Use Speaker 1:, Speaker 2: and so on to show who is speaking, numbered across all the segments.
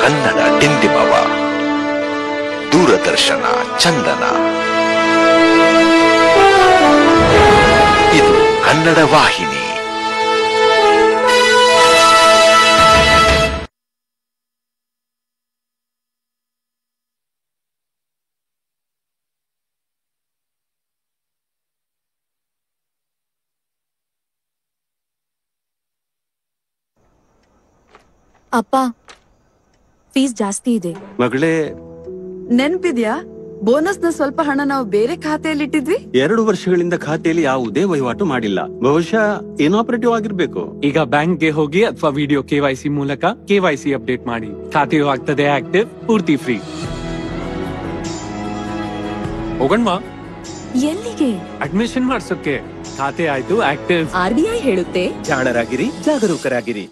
Speaker 1: ಕನ್ನಡ ಡಿಂಡಿಮವ, ದೂರದರ್ಶನ ಚಂದನ. ಇದು ಕನ್ನಡ ವಾಹಿನಿ.
Speaker 2: ಅಪ್ಪ, ಫೀಸ್ ಜಾಸ್ತಿ ಇದೆ.
Speaker 3: ಮಗಳೇ,
Speaker 4: ನೆನ್ಪಿದ್ಯಾ? ಬೋನಸ್ ನ ಸ್ವಲ್ಪ ಹಣ ನಾವು ಬೇರೆ ಖಾತೆಯಲ್ಲಿ ಇಟ್ಟಿದ್ವಿ.
Speaker 3: 2 ವರ್ಷಗಳಿಂದ ಖಾತೆಯಲ್ಲಿ ಯಾವುದೇ ವಹಿವಾಟು ಮಾಡಿಲ್ಲ. ಬಹುಶಃ ಇನಾಪರೇಟಿವ್ ಆಗಿರ್ಬೇಕು.
Speaker 5: ಈಗ ಬ್ಯಾಂಕ್ಗೆ ಹೋಗಿ ಅಥವಾ ವಿಡಿಯೋ KYC ಮೂಲಕ KYC ಅಪ್ಡೇಟ್ ಮಾಡಿ. ಖಾತೆಯು ಆಗ್ತದೆ ಆಕ್ಟಿವ್, ಪೂರ್ತಿ ಫ್ರೀ. ಹೋಗಣ್ವಾ?
Speaker 2: ಎಲ್ಲಿಗೆ?
Speaker 5: ಅಡ್ಮಿಷನ್ ಮಾಡ್ಸೋಕೆ. ಖಾತೆ ಆಯ್ತು ಆಕ್ಟಿವ್.
Speaker 2: RBI ಹೇಳುತ್ತೆ,
Speaker 6: ಜಾಣರಾಗಿರಿ, ಜಾಗರೂಕರಾಗಿರಿ.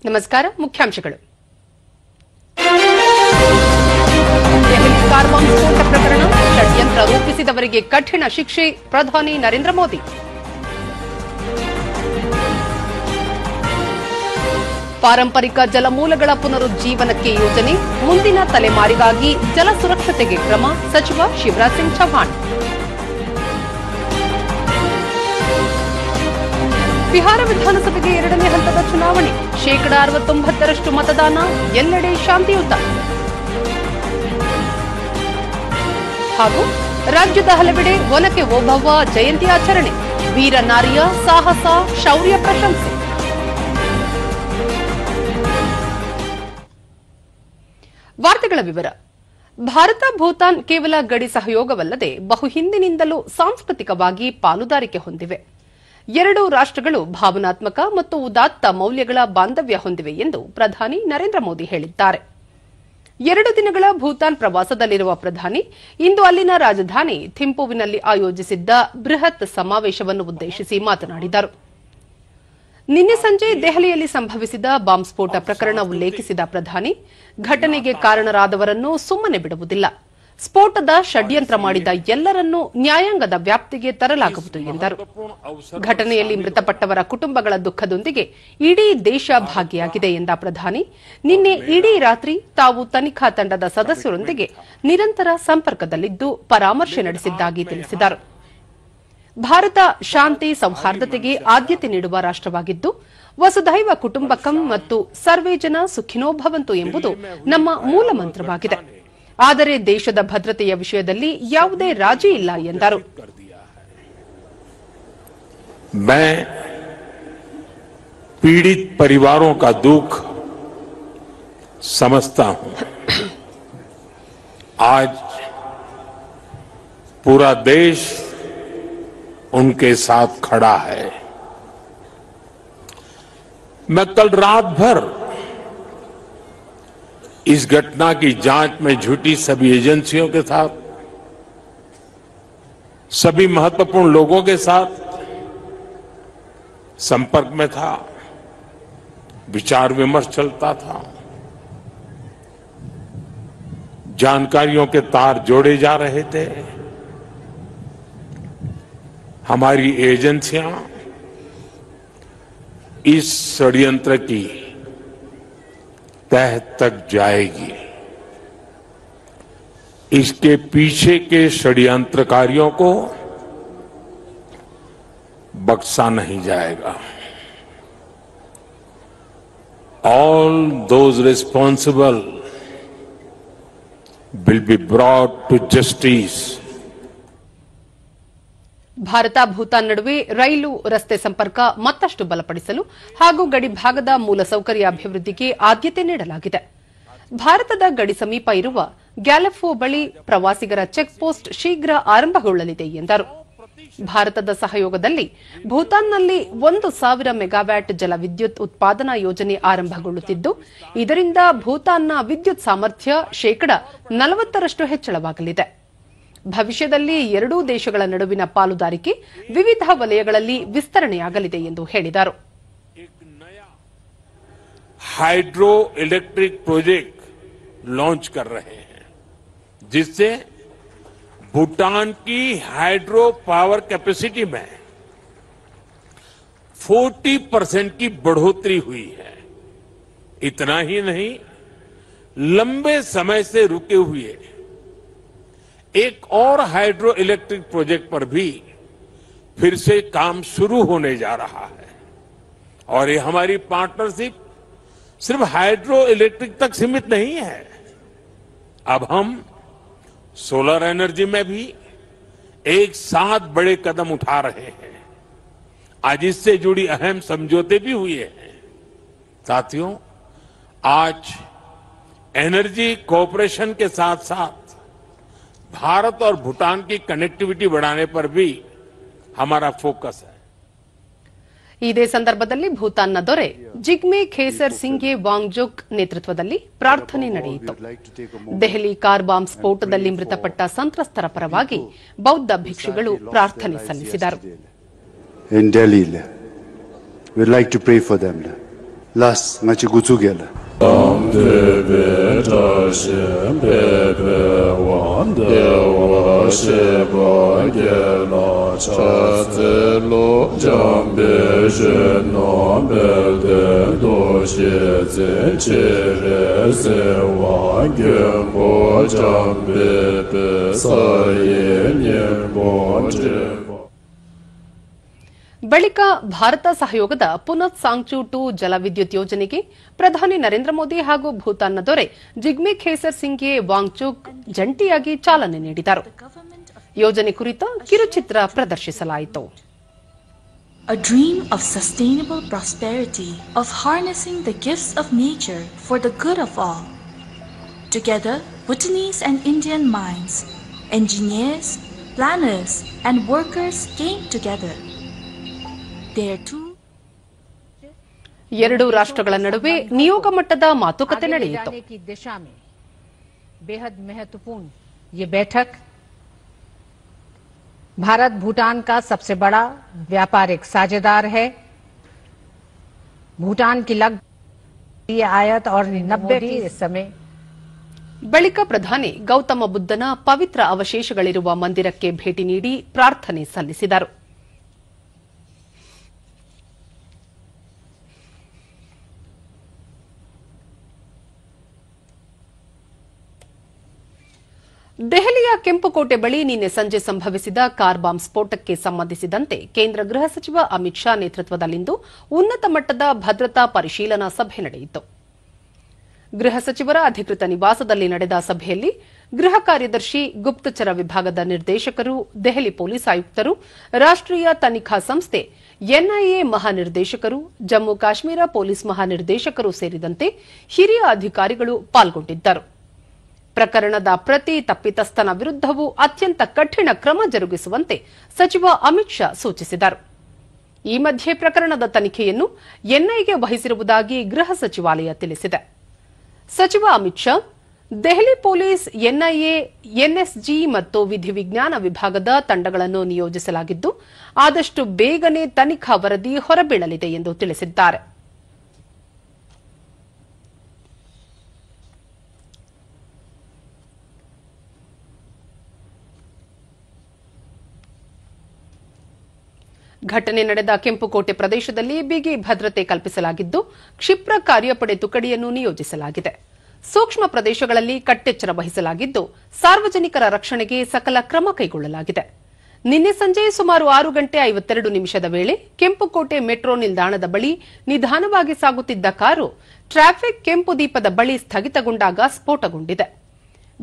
Speaker 7: ನಮಸ್ಕಾರ. ಮುಖ್ಯಾಂಶಗಳು. ದೆಹಲಿ ಕಾರ್ ಬಾಂಬ್ ಸ್ಫೋಟ ಪ್ರಕರಣ, ಷಡ್ಯಂತ್ರ ರೂಪಿಸಿದವರಿಗೆ ಕಠಿಣ ಶಿಕ್ಷೆ, ಪ್ರಧಾನಿ ನರೇಂದ್ರ ಮೋದಿ. ಪಾರಂಪರಿಕ ಜಲಮೂಲಗಳ ಪುನರುಜ್ಜೀವನಕ್ಕೆ ಯೋಜನೆ, ಮುಂದಿನ ತಲೆಮಾರಿಗಾಗಿ ಜಲ ಸುರಕ್ಷತೆಗೆ ಕ್ರಮ, ಸಚಿವ ಶಿವರಾಜ್ ಸಿಂಗ್ ಚೌಹಾಣ್. ಬಿಹಾರ ವಿಧಾನಸಭೆಗೆ 2ನೇ ಹಂತದ ಚುನಾವಣೆ, 69% ಮತದಾನ, ಎಲ್ಲೆಡೆ ಶಾಂತಿಯುತ. ಹಾಗೂ ರಾಜ್ಯದ ಹಲವೆಡೆ ಒನಕೆ ಓಬವ್ವ ಜಯಂತಿ ಆಚರಣೆ, ವೀರ ನಾರಿಯ ಸಾಹಸ ಶೌರ್ಯ ಪ್ರಶಂಸೆ. ವಾರ್ತೆಗಳ ವಿವರ. ಭಾರತ ಭೂತಾನ್ ಕೇವಲ ಗಡಿ ಸಹಯೋಗವಲ್ಲದೆ ಬಹುಹಿಂದಿನಿಂದಲೂ ಸಾಂಸ್ಕೃತಿಕವಾಗಿ ಪಾಲುದಾರಿಕೆ ಹೊಂದಿವೆ. ಎರಡೂ ರಾಷ್ಟ್ರಗಳು ಭಾವನಾತ್ಮಕ ಮತ್ತು ಉದಾತ್ತ ಮೌಲ್ಯಗಳ ಬಾಂಧವ್ಯ ಹೊಂದಿವೆ ಎಂದು ಪ್ರಧಾನಿ ನರೇಂದ್ರ ಮೋದಿ ಹೇಳಿದ್ದಾರೆ. 2 ದಿನಗಳ ಭೂತಾನ್ ಪ್ರವಾಸದಲ್ಲಿರುವ ಪ್ರಧಾನಿ ಇಂದು ಅಲ್ಲಿನ ರಾಜಧಾನಿ ಥಿಂಪುವಿನಲ್ಲಿ ಆಯೋಜಿಸಿದ್ದ ಬೃಹತ್ ಸಮಾವೇಶವನ್ನು ಉದ್ದೇಶಿಸಿ ಮಾತನಾಡಿದರು. ನಿನ್ನೆ ಸಂಜೆ ದೆಹಲಿಯಲ್ಲಿ ಸಂಭವಿಸಿದ ಬಾಂಬ್ ಸ್ಫೋಟ ಪ್ರಕರಣ ಉಲ್ಲೇಖಿಸಿದ ಪ್ರಧಾನಿ, ಘಟನೆಗೆ ಕಾರಣರಾದವರನ್ನು ಸುಮ್ಮನೆ ಬಿಡುವುದಿಲ್ಲ, ಸ್ಫೋಟದ ಷಡ್ಯಂತ್ರ ಮಾಡಿದ ಎಲ್ಲರನ್ನೂ ನ್ಯಾಯಾಂಗದ ವ್ಯಾಪ್ತಿಗೆ ತರಲಾಗುವುದು ಎಂದರು. ಘಟನೆಯಲ್ಲಿ ಮೃತಪಟ್ಟವರ ಕುಟುಂಬಗಳ ದುಃಖದೊಂದಿಗೆ ಇಡೀ ದೇಶ ಭಾಗಿಯಾಗಿದೆ ಎಂದ ಪ್ರಧಾನಿ, ನಿನ್ನೆ ಇಡೀ ರಾತ್ರಿ ತಾವು ತನಿಖಾ ತಂಡದ ಸದಸ್ಯರೊಂದಿಗೆ ನಿರಂತರ ಸಂಪರ್ಕದಲ್ಲಿದ್ದು ಪರಾಮರ್ಶೆ ನಡೆಸಿದ್ದಾಗಿ ತಿಳಿಸಿದರು. ಭಾರತ ಶಾಂತಿ ಸೌಹಾರ್ದತೆಗೆ ಆದ್ಯತೆ ನೀಡುವ ರಾಷ್ಟ್ರವಾಗಿದ್ದು, ವಸುಧೈವ ಕುಟುಂಬಕಂ ಮತ್ತು ಸರ್ವೇ ಜನ ಸುಖಿನೋ ಭವಂತು ಎಂಬುದು ನಮ್ಮ ಮೂಲ ಮಂತ್ರವಾಗಿದೆ. ಆದರೆ ದೇಶದ ಭದ್ರತೆಯ ವಿಷಯದಲ್ಲಿ ಯಾವುದೇ ರಾಜಿ ಇಲ್ಲ ಎಂದರು.
Speaker 8: मैं पीड़ित परिवारों का दुख समझता हूं. आज पूरा देश उनके साथ खड़ा है. मैं कल रात भर इस घटना की जांच में जुटी सभी एजेंसियों के साथ, सभी महत्वपूर्ण लोगों के साथ संपर्क में था, विचार विमर्श चलता था, जानकारियों के तार जोड़े जा रहे थे. हमारी एजेंसियां इस षड्यंत्र की तह तक जाएगी. इसके पीछे के षड्यंत्रकारियों को बख्शा नहीं जाएगा. All those responsible will be brought to justice.
Speaker 7: Bharat Bhutan ನಡುವೆ ರೈಲು ರಸ್ತೆ ಸಂಪರ್ಕ ಮತ್ತಷ್ಟು ಬಲಪಡಿಸಲು ಹಾಗೂ ಗಡಿ ಭಾಗದ ಮೂಲಸೌಕರ್ಯ ಅಭಿವೃದ್ಧಿಗೆ ಆದ್ಯತೆ ನೀಡಲಾಗಿದೆ. ಭಾರತದ ಗಡಿ ಸಮೀಪ ಇರುವ ಗ್ಯಾಲೆಫೋ ಬಳಿ ಪ್ರವಾಸಿಗರ ಚೆಕ್ ಪೋಸ್ಟ್ ಶೀಘ್ರ ಆರಂಭಗೊಳ್ಳಲಿದೆ ಎಂದರು. ಭಾರತದ ಸಹಯೋಗದಲ್ಲಿ ಭೂತಾನ್ನಲ್ಲಿ 1,000 ಮೆಗಾವ್ಯಾಟ್ ಜಲವಿದ್ಯುತ್ ಉತ್ಪಾದನಾ ಯೋಜನೆ ಆರಂಭಗೊಳ್ಳುತ್ತಿದ್ದು, ಇದರಿಂದ ಭೂತಾನ್ನ ವಿದ್ಯುತ್ ಸಾಮರ್ಥ್ಯ 40% ಹೆಚ್ಚಳವಾಗಲಿದೆ. ಭವಿಷ್ಯದಲ್ಲಿ ಎರಡೂ ದೇಶಗಳ ನಡುವಿನ ಪಾಲುದಾರಿಕೆ ವಿವಿಧ ವಲಯಗಳಲ್ಲಿ ವಿಸ್ತರಣೆಯಾಗಲಿದೆ ಎಂದು ಹೇಳಿದರು.
Speaker 8: हाइड्रो इलेक्ट्रिक प्रोजेक्ट लॉन्च कर रहे हैं, जिससे भूटान की हाइड्रो पावर कैपेसिटी में 40% की बढ़ोतरी हुई है। इतना ही नहीं, लंबे समय से रुके हुए एक और हाइड्रो इलेक्ट्रिक प्रोजेक्ट पर भी फिर से काम शुरू होने जा रहा है। और ये हमारी पार्टनरशिप सिर्फ हाइड्रो इलेक्ट्रिक तक सीमित नहीं है। अब हम सोलर एनर्जी में भी एक साथ बड़े कदम उठा रहे हैं। आज इससे जुड़ी अहम समझौते भी हुए हैं। साथियों, आज एनर्जी कोऑपरेशन के साथ साथ भारत और भूटान की कनेक्टिविटी बढ़ाने पर भी हमारा फोकस है।
Speaker 7: ಇದೇ ಸಂದರ್ಭದಲ್ಲಿ ಭೂತಾನ್ನ ದೊರೆ ಜಿಗ್ಮೆ ಖೇಸರ್ ಸಿಂಘೆ ವಾಂಗ್ಜುಕ್ ನೇತೃತ್ವದಲ್ಲಿ ಪ್ರಾರ್ಥನೆ ನಡೆಯಿತು. ದೆಹಲಿ ಕಾರ್ ಬಾಂಬ್ ಸ್ಫೋಟದಲ್ಲಿ ಮೃತಪಟ್ಟ ಸಂತ್ರಸ್ತರ ಪರವಾಗಿ ಬೌದ್ಧ ಭಿಕ್ಷುಗಳು ಪ್ರಾರ್ಥನೆ ಸಲ್ಲಿಸಿದರು.
Speaker 9: In Delhi, we'd like to pray for them. Last, ngachi gutsugela.
Speaker 7: ಬಳಿಕ ಭಾರತ ಸಹಯೋಗದ ಪುನತ್ ಸಾಂಗ್ಚು 2 ಜಲವಿದ್ಯುತ್ ಯೋಜನೆಗೆ ಪ್ರಧಾನಿ ನರೇಂದ್ರ ಮೋದಿ ಹಾಗೂ ಭೂತಾನ್ನ ದೊರೆ ಜಿಗ್ಮೆ ಖೇಸರ್ ಸಿಂಘೆ ವಾಂಗ್ಚುಕ್ ಜಂಟಿಯಾಗಿ ಚಾಲನೆ ನೀಡಿದರು. ಯೋಜನೆ ಕುರಿತ ಕಿರುಚಿತ್ರ ಪ್ರದರ್ಶಿಸಲಾಯಿತು.
Speaker 10: A dream of sustainable prosperity, of harnessing the gifts of nature for the good of all. Together, Bhutanese and Indian minds, engineers, planners, and workers came together.
Speaker 7: ಎರಡು ರಾಷ್ಟ್ರಗಳ ನಡುವೆ ನಿಯೋಗ ಮಟ್ಟದ ಮಾತುಕತೆ ನಡೆಯಿತು.
Speaker 11: बेहद महत्वपूर्ण ये बैठक भारत भूटान का सबसे बड़ा व्यापारिक साझेदार है. भूटान की लगभग आयत और 90 की इस समय.
Speaker 7: ಬಳಿಕ ಪ್ರಧಾನಿ ಗೌತಮ ಬುದ್ಧನ ಪವಿತ್ರ ಅವಶೇಷಗಳಿರುವ ಮಂದಿರಕ್ಕೆ ಭೇಟಿ ನೀಡಿ ಪ್ರಾರ್ಥನೆ ಸಲ್ಲಿಸಿದರು. ದೆಹಲಿಯ ಕೆಂಪುಕೋಟೆ ಬಳಿ ನಿನ್ನೆ ಸಂಜೆ ಸಂಭವಿಸಿದ ಕಾರ್ ಬಾಂಬ್ ಸ್ಫೋಟಕ್ಕೆ ಸಂಬಂಧಿಸಿದಂತೆ ಕೇಂದ್ರ ಗೃಹ ಸಚಿವ ಅಮಿತ್ ಶಾ ನೇತೃತ್ವದಲ್ಲಿಂದು ಉನ್ನತ ಮಟ್ಟದ ಭದ್ರತಾ ಪರಿಶೀಲನಾ ಸಭೆ ನಡೆಯಿತು. ಗೃಹ ಸಚಿವರ ಅಧಿಕೃತ ನಿವಾಸದಲ್ಲಿ ನಡೆದ ಸಭೆಯಲ್ಲಿ ಗೃಹ ಕಾರ್ಯದರ್ಶಿ, ಗುಪ್ತಚರ ವಿಭಾಗದ ನಿರ್ದೇಶಕರು, ದೆಹಲಿ ಪೊಲೀಸ್ ಆಯುಕ್ತರು, ರಾಷ್ಟ್ರೀಯ ತನಿಖಾ ಸಂಸ್ಥೆ ಎನ್ಐಎ ಮಹಾನಿರ್ದೇಶಕರು, ಜಮ್ಮು ಕಾಶ್ಮೀರ ಪೊಲೀಸ್ ಮಹಾನಿರ್ದೇಶಕರು ಸೇರಿದಂತೆ ಹಿರಿಯ ಅಧಿಕಾರಿಗಳು ಪಾಲ್ಗೊಂಡಿದ್ದರು. ಪ್ರಕರಣದ ಪ್ರತಿ ತಪ್ಪಿತಸ್ಥನ ವಿರುದ್ದವೂ ಅತ್ಯಂತ ಕಠಿಣ ಕ್ರಮ ಜರುಗಿಸುವಂತೆ ಸಚಿವ ಅಮಿತ್ ಶಾ ಸೂಚಿಸಿದರು. ಈ ಮಧ್ಯೆ ಪ್ರಕರಣದ ತನಿಖೆಯನ್ನು ಎನ್ಐಗೆ ವಹಿಸಿರುವುದಾಗಿ ಗೃಹ ಸಚಿವಾಲಯ ತಿಳಿಸಿದೆ. ಸಚಿವ Amit Shah, Delhi police, NIA, NSG ಮತ್ತು ವಿಧಿವಿಜ್ಞಾನ ವಿಭಾಗದ ತಂಡಗಳನ್ನು ನಿಯೋಜಿಸಲಾಗಿದ್ದು ಆದಷ್ಟು ಬೇಗನೆ ತನಿಖಾ ವರದಿ ಹೊರಬೀಳಲಿದೆ ಎಂದು ತಿಳಿಸಿದ್ದಾರೆ. ಘಟನೆ ನಡೆದ ಕೆಂಪುಕೋಟೆ ಪ್ರದೇಶದಲ್ಲಿ ಬಿಗಿ ಭದ್ರತೆ ಕಲ್ಪಿಸಲಾಗಿದ್ದು ಕ್ಷಿಪ್ರ ಕಾರ್ಯಪಡೆ ತುಕಡಿಯನ್ನು ನಿಯೋಜಿಸಲಾಗಿದೆ. ಸೂಕ್ಷ್ಮ ಪ್ರದೇಶಗಳಲ್ಲಿ ಕಟ್ಟೆಚ್ಚರ ವಹಿಸಲಾಗಿದ್ದು ಸಾರ್ವಜನಿಕರ ರಕ್ಷಣೆಗೆ ಸಕಲ ಕ್ರಮ ಕೈಗೊಳ್ಳಲಾಗಿದೆ. ನಿನ್ನೆ ಸಂಜೆ ಸುಮಾರು 6:52 ವೇಳೆ ಕೆಂಪುಕೋಟೆ ಮೆಟ್ರೋ ನಿಲ್ದಾಣದ ಬಳಿ ನಿಧಾನವಾಗಿ ಸಾಗುತ್ತಿದ್ದ ಕಾರು ಟ್ರಾಫಿಕ್ ಕೆಂಪು ದೀಪದ ಬಳಿ ಸ್ಥಗಿತಗೊಂಡಾಗ ಸ್ಫೋಟಗೊಂಡಿದೆ.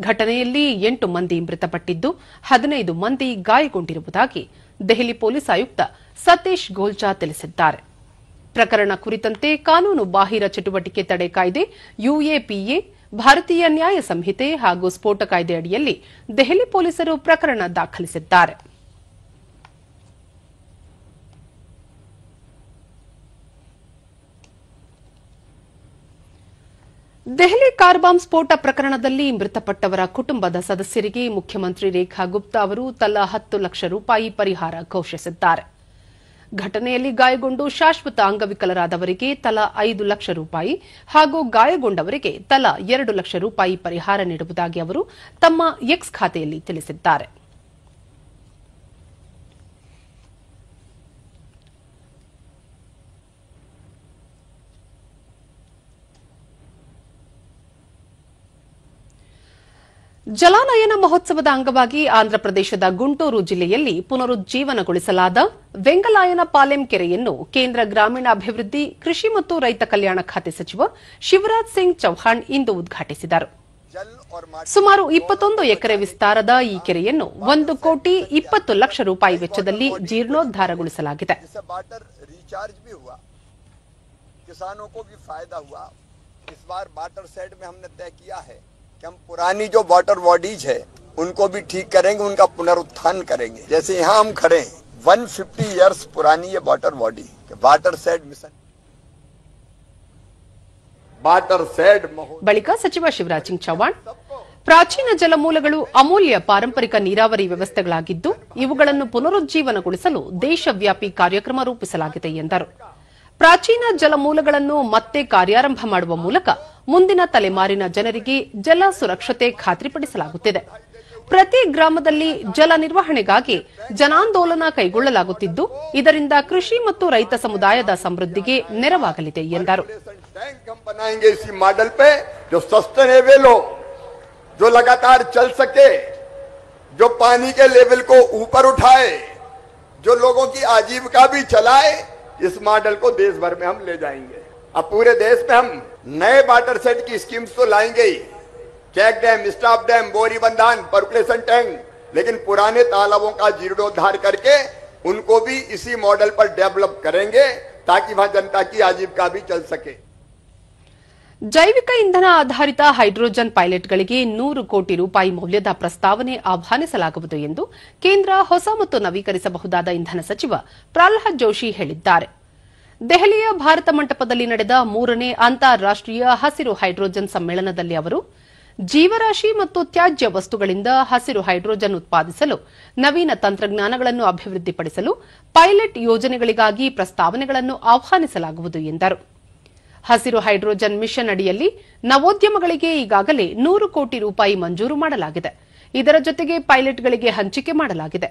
Speaker 7: ಘಟನೆಯಲ್ಲಿ 8 ಮಂದಿ ಮೃತಪಟ್ಟಿದ್ದು 15 ಮಂದಿ ಗಾಯಗೊಂಡಿರುವುದಾಗಿ ದೆಹಲಿ ಪೊಲೀಸ್ ಆಯುಕ್ತ ಸತೀಶ್ ಗೋಲ್ಚಾ ತಿಳಿಸಿದ್ದಾರೆ. ಪ್ರಕರಣ ಕುರಿತಂತೆ ಕಾನೂನು ಬಾಹಿರ ಚಟುವಟಿಕೆ ತಡೆ ಕಾಯ್ದೆ, ಯುಎಪಿಎ, ಭಾರತೀಯ ನ್ಯಾಯ ಸಂಹಿತೆ ಹಾಗೂ ಸ್ಫೋಟ ಕಾಯ್ದೆ ಅಡಿಯಲ್ಲಿ ದೆಹಲಿ ಪೊಲೀಸರು ಪ್ರಕರಣ ದಾಖಲಿಸಿದ್ದಾರೆ. ದೆಹಲಿ ಕಾರ್ ಬಾಂಬ್ ಸ್ಫೋಟ ಪ್ರಕರಣದಲ್ಲಿ ಮೃತಪಟ್ಟವರ ಕುಟುಂಬದ ಸದಸ್ಯರಿಗೆ ಮುಖ್ಯಮಂತ್ರಿ ರೇಖಾ ಗುಪ್ತಾ ಅವರು ತಲಾ 10 ಲಕ್ಷ ರೂಪಾಯಿ ಪರಿಹಾರ ಘೋಷಿಸಿದ್ದಾರೆ. ಘಟನೆಯಲ್ಲಿ ಗಾಯಗೊಂಡು ಶಾಶ್ವತ ಅಂಗವಿಕಲರಾದವರಿಗೆ ತಲಾ 5 ಲಕ್ಷ ರೂಪಾಯಿ ಹಾಗೂ ಗಾಯಗೊಂಡವರಿಗೆ ತಲಾ 2 ಲಕ್ಷ ರೂಪಾಯಿ ಪರಿಹಾರ ನೀಡುವುದಾಗಿ ಅವರು ತಮ್ಮ ಎಕ್ಸ್ ಖಾತೆಯಲ್ಲಿ ತಿಳಿಸಿದ್ದಾರೆ. ಜಲಾನಯನ ಮಹೋತ್ಸವದ ಅಂಗವಾಗಿ ಆಂಧ್ರಪ್ರದೇಶದ ಗುಂಟೂರು ಜಿಲ್ಲೆಯಲ್ಲಿ ಪುನರುಜ್ಜೀವನಗೊಳಿಸಲಾದ ವೆಂಗಲಾಯನ ಪಾಲೆಂ ಕೆರೆಯನ್ನು ಕೇಂದ್ರ ಗ್ರಾಮೀಣಾಭಿವೃದ್ಧಿ, ಕೃಷಿ ಮತ್ತು ರೈತ ಕಲ್ಯಾಣ ಖಾತೆ ಸಚಿವ ಶಿವರಾಜ್ ಸಿಂಗ್ ಚೌಹಾಣ್ ಇಂದು ಉದ್ಘಾಟಿಸಿದರು. ಸುಮಾರು 21 ಎಕರೆ ವಿಸ್ತಾರದ ಈ ಕೆರೆಯನ್ನು 1 ಕೋಟಿ 20 ಲಕ್ಷ ರೂಪಾಯಿ ವೆಚ್ಚದಲ್ಲಿ ಜೀರ್ಣೋದ್ಧಾರಗೊಳಿಸಲಾಗಿದೆ.
Speaker 12: हम पुरानी जो वाटर बॉडीज है उनको भी ठीक करेंगे, उनका पुनरुत्थान करेंगे. जैसे यहाँ हम खड़े 150 इयर्स पुरानी ये water body, water said mission, water said.
Speaker 7: ಬಳಿಕ ಸಚಿವ ಶಿವರಾಜ್ ಸಿಂಗ್ ಚೌಹಾಣ್ ಪ್ರಾಚೀನ ಜಲಮೂಲಗಳು ಅಮೂಲ್ಯ ಪಾರಂಪರಿಕ ನೀರಾವರಿ ವ್ಯವಸ್ಥೆಗಳಾಗಿದ್ದು ಇವುಗಳನ್ನು ಪುನರುಜ್ಜೀವನಗೊಳಿಸಲು ದೇಶವ್ಯಾಪಿ ಕಾರ್ಯಕ್ರಮ ರೂಪಿಸಲಾಗಿದೆ ಎಂದರು. ಪ್ರಾಚೀನ ಜಲಮೂಲಗಳನ್ನು ಮತ್ತೆ ಕಾರ್ಯಾರಂಭ ಮಾಡುವ ಮೂಲಕ ಮುಂದಿನ ತಲೆಮಾರಿನ ಜನರಿಗೆ ಜಲ ಸುರಕ್ಷತೆ ಖಾತ್ರಿಪಡಿಸಲಾಗುತ್ತಿದೆ. ಪ್ರತಿ ಗ್ರಾಮದಲ್ಲಿ ಜಲ ನಿರ್ವಹಣೆಗಾಗಿ ಜನಾಂದೋಲನ ಕೈಗೊಳ್ಳಲಾಗುತ್ತಿದ್ದು ಇದರಿಂದ ಕೃಷಿ ಮತ್ತು ರೈತ ಸಮುದಾಯದ ಸಮೃದ್ಧಿಗೆ ನೆರವಾಗಲಿದೆ ಎಂದರು.
Speaker 12: जो लगातार चल सके, जो पानी के लेवल को ऊपर उठाए, जो लोगों की आजीविका भी चलाए, इस मॉडल को देश भर में हम ले जाएंगे. अब पूरे देश में हम नए वाटर सेट की स्कीम्स तो लाएंगे ही, चेक डैम, स्टॉप डैम, बोरी बंधान, पर्कुलेशन टैंक, लेकिन पुराने तालाबों का जीर्णोद्धार करके उनको भी इसी मॉडल पर डेवलप करेंगे ताकि वहां जनता की आजीविका भी चल सके.
Speaker 7: ಜೈವಿಕ ಇಂಧನ ಆಧಾರಿತ ಹೈಡ್ರೋಜನ್ ಪೈಲಟ್ಗಳಿಗೆ 100 ಕೋಟಿ ರೂಪಾಯಿ ಮೌಲ್ಯದ ಪ್ರಸ್ತಾವನೆ ಆಹ್ವಾನಿಸಲಾಗುವುದು ಎಂದು ಕೇಂದ್ರ ಹೊಸ ಮತ್ತು ನವೀಕರಿಸಬಹುದಾದ ಇಂಧನ ಸಚಿವ ಪ್ರಹ್ಲಾದ್ ಜೋಶಿ ಹೇಳಿದ್ದಾರೆ. ದೆಹಲಿಯ ಭಾರತ ಮಂಟಪದಲ್ಲಿ ನಡೆದ 3ನೇ ಅಂತಾರಾಷ್ಟೀಯ ಹಸಿರು ಹೈಡ್ರೋಜನ್ ಸಮ್ಮೇಳನದಲ್ಲಿ ಅವರು ಜೀವರಾಶಿ ಮತ್ತು ತ್ಯಾಜ್ಯ ವಸ್ತುಗಳಿಂದ ಹಸಿರು ಹೈಡ್ರೋಜನ್ ಉತ್ಪಾದಿಸಲು ನವೀನ ತಂತ್ರಜ್ಞಾನಗಳನ್ನು ಅಭಿವೃದ್ಧಿಪಡಿಸಲು ಪೈಲಟ್ ಯೋಜನೆಗಳಿಗಾಗಿ ಪ್ರಸ್ತಾವನೆಗಳನ್ನು ಆಹ್ವಾನಿಸಲಾಗುವುದು ಎಂದರು. ಹಸಿರು ಹೈಡ್ರೋಜನ್ ಮಿಷನ್ ಅಡಿಯಲ್ಲಿ ನವೋದ್ಯಮಗಳಿಗೆ ಈಗಾಗಲೇ 100 ಕೋಟಿ ರೂಪಾಯಿ ಮಂಜೂರು ಮಾಡಲಾಗಿದೆ. ಇದರ ಜೊತೆಗೆ ಪೈಲಟ್ಗಳಿಗೆ ಹಂಚಿಕೆ ಮಾಡಲಾಗಿದೆ.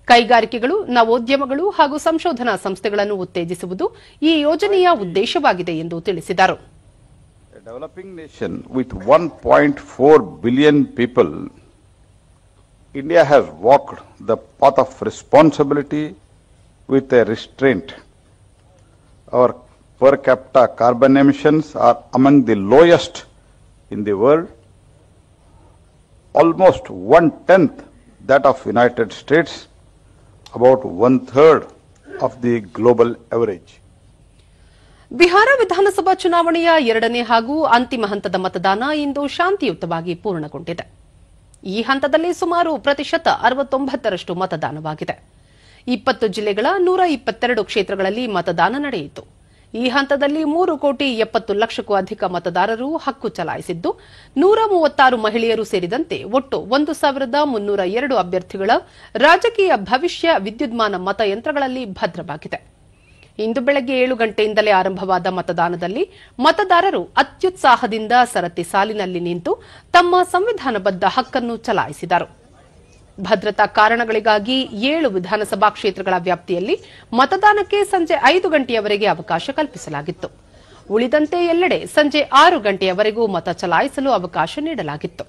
Speaker 7: ಕೈಗಾರಿಕೆಗಳು, ನವೋದ್ಯಮಗಳು ಹಾಗೂ ಸಂಶೋಧನಾ ಸಂಸ್ಥೆಗಳನ್ನು ಉತ್ತೇಜಿಸುವುದು ಈ ಯೋಜನೆಯ ಉದ್ದೇಶವಾಗಿದೆ ಎಂದು ತಿಳಿಸಿದರು.
Speaker 13: Developing nation with 1.4 billion people, India has walked the path of responsibility with a restraint. Our per capita carbon emissions are among the lowest in the world, almost 1/10 that of United States, about 1/3 of the global average.
Speaker 7: Bihar ವಿಧಾನಸಭಾ ಚುನಾವಣೆಯ 2ನೇ ಹಾಗೂ ಅಂತಿಮ ಹಂತದ ಮತದಾನ ಇಂದು ಶಾಂತಿಯುತವಾಗಿ ಪೂರ್ಣಗೊಂಡಿದೆ. ಈ ಹಂತದಲ್ಲಿ ಸುಮಾರು 69% ಮತದಾನವಾಗಿದೆ. 20 ಜಿಲ್ಲೆಗಳ 122 ಕ್ಷೇತ್ರಗಳಲ್ಲಿ ಮತದಾನ ನಡೆಯಿತು. ಈ ಹಂತದಲ್ಲಿ 3 ಕೋಟಿ 70 ಲಕ್ಷಕ್ಕೂ ಅಧಿಕ ಮತದಾರರು ಹಕ್ಕು ಚಲಾಯಿಸಿದ್ದು 136 ಮಹಿಳೆಯರು ಸೇರಿದಂತೆ ಒಟ್ಟು 1302 ಅಭ್ಯರ್ಥಿಗಳ ರಾಜಕೀಯ ಭವಿಷ್ಯ ವಿದ್ಯುನ್ಮಾನ ಮತಯಂತ್ರಗಳಲ್ಲಿ ಭದ್ರವಾಗಿದೆ. ಇಂದು ಬೆಳಗ್ಗೆ 7 ಗಂಟೆಯಿಂದಲೇ ಆರಂಭವಾದ ಮತದಾನದಲ್ಲಿ ಮತದಾರರು ಅತ್ಯುತ್ಸಾಹದಿಂದ ಸರತಿ ಸಾಲಿನಲ್ಲಿ ನಿಂತು ತಮ್ಮ ಸಂವಿಧಾನಬದ್ಧ ಹಕ್ಕನ್ನು ಚಲಾಯಿಸಿದರು. ಭದ್ರತಾ ಕಾರಣಗಳಿಗಾಗಿ 7 ವಿಧಾನಸಭಾ ಕ್ಷೇತ್ರಗಳ ವ್ಯಾಪ್ತಿಯಲ್ಲಿ ಮತದಾನಕ್ಕೆ ಸಂಜೆ 5 ಗಂಟೆಯವರೆಗೆ ಅವಕಾಶ ಕಲ್ಪಿಸಲಾಗಿತ್ತು. ಉಳಿದಂತೆ ಎಲ್ಲೆಡೆ ಸಂಜೆ 6 ಗಂಟೆಯವರೆಗೂ ಮತ ಚಲಾಯಿಸಲು ಅವಕಾಶ ನೀಡಲಾಗಿತ್ತು.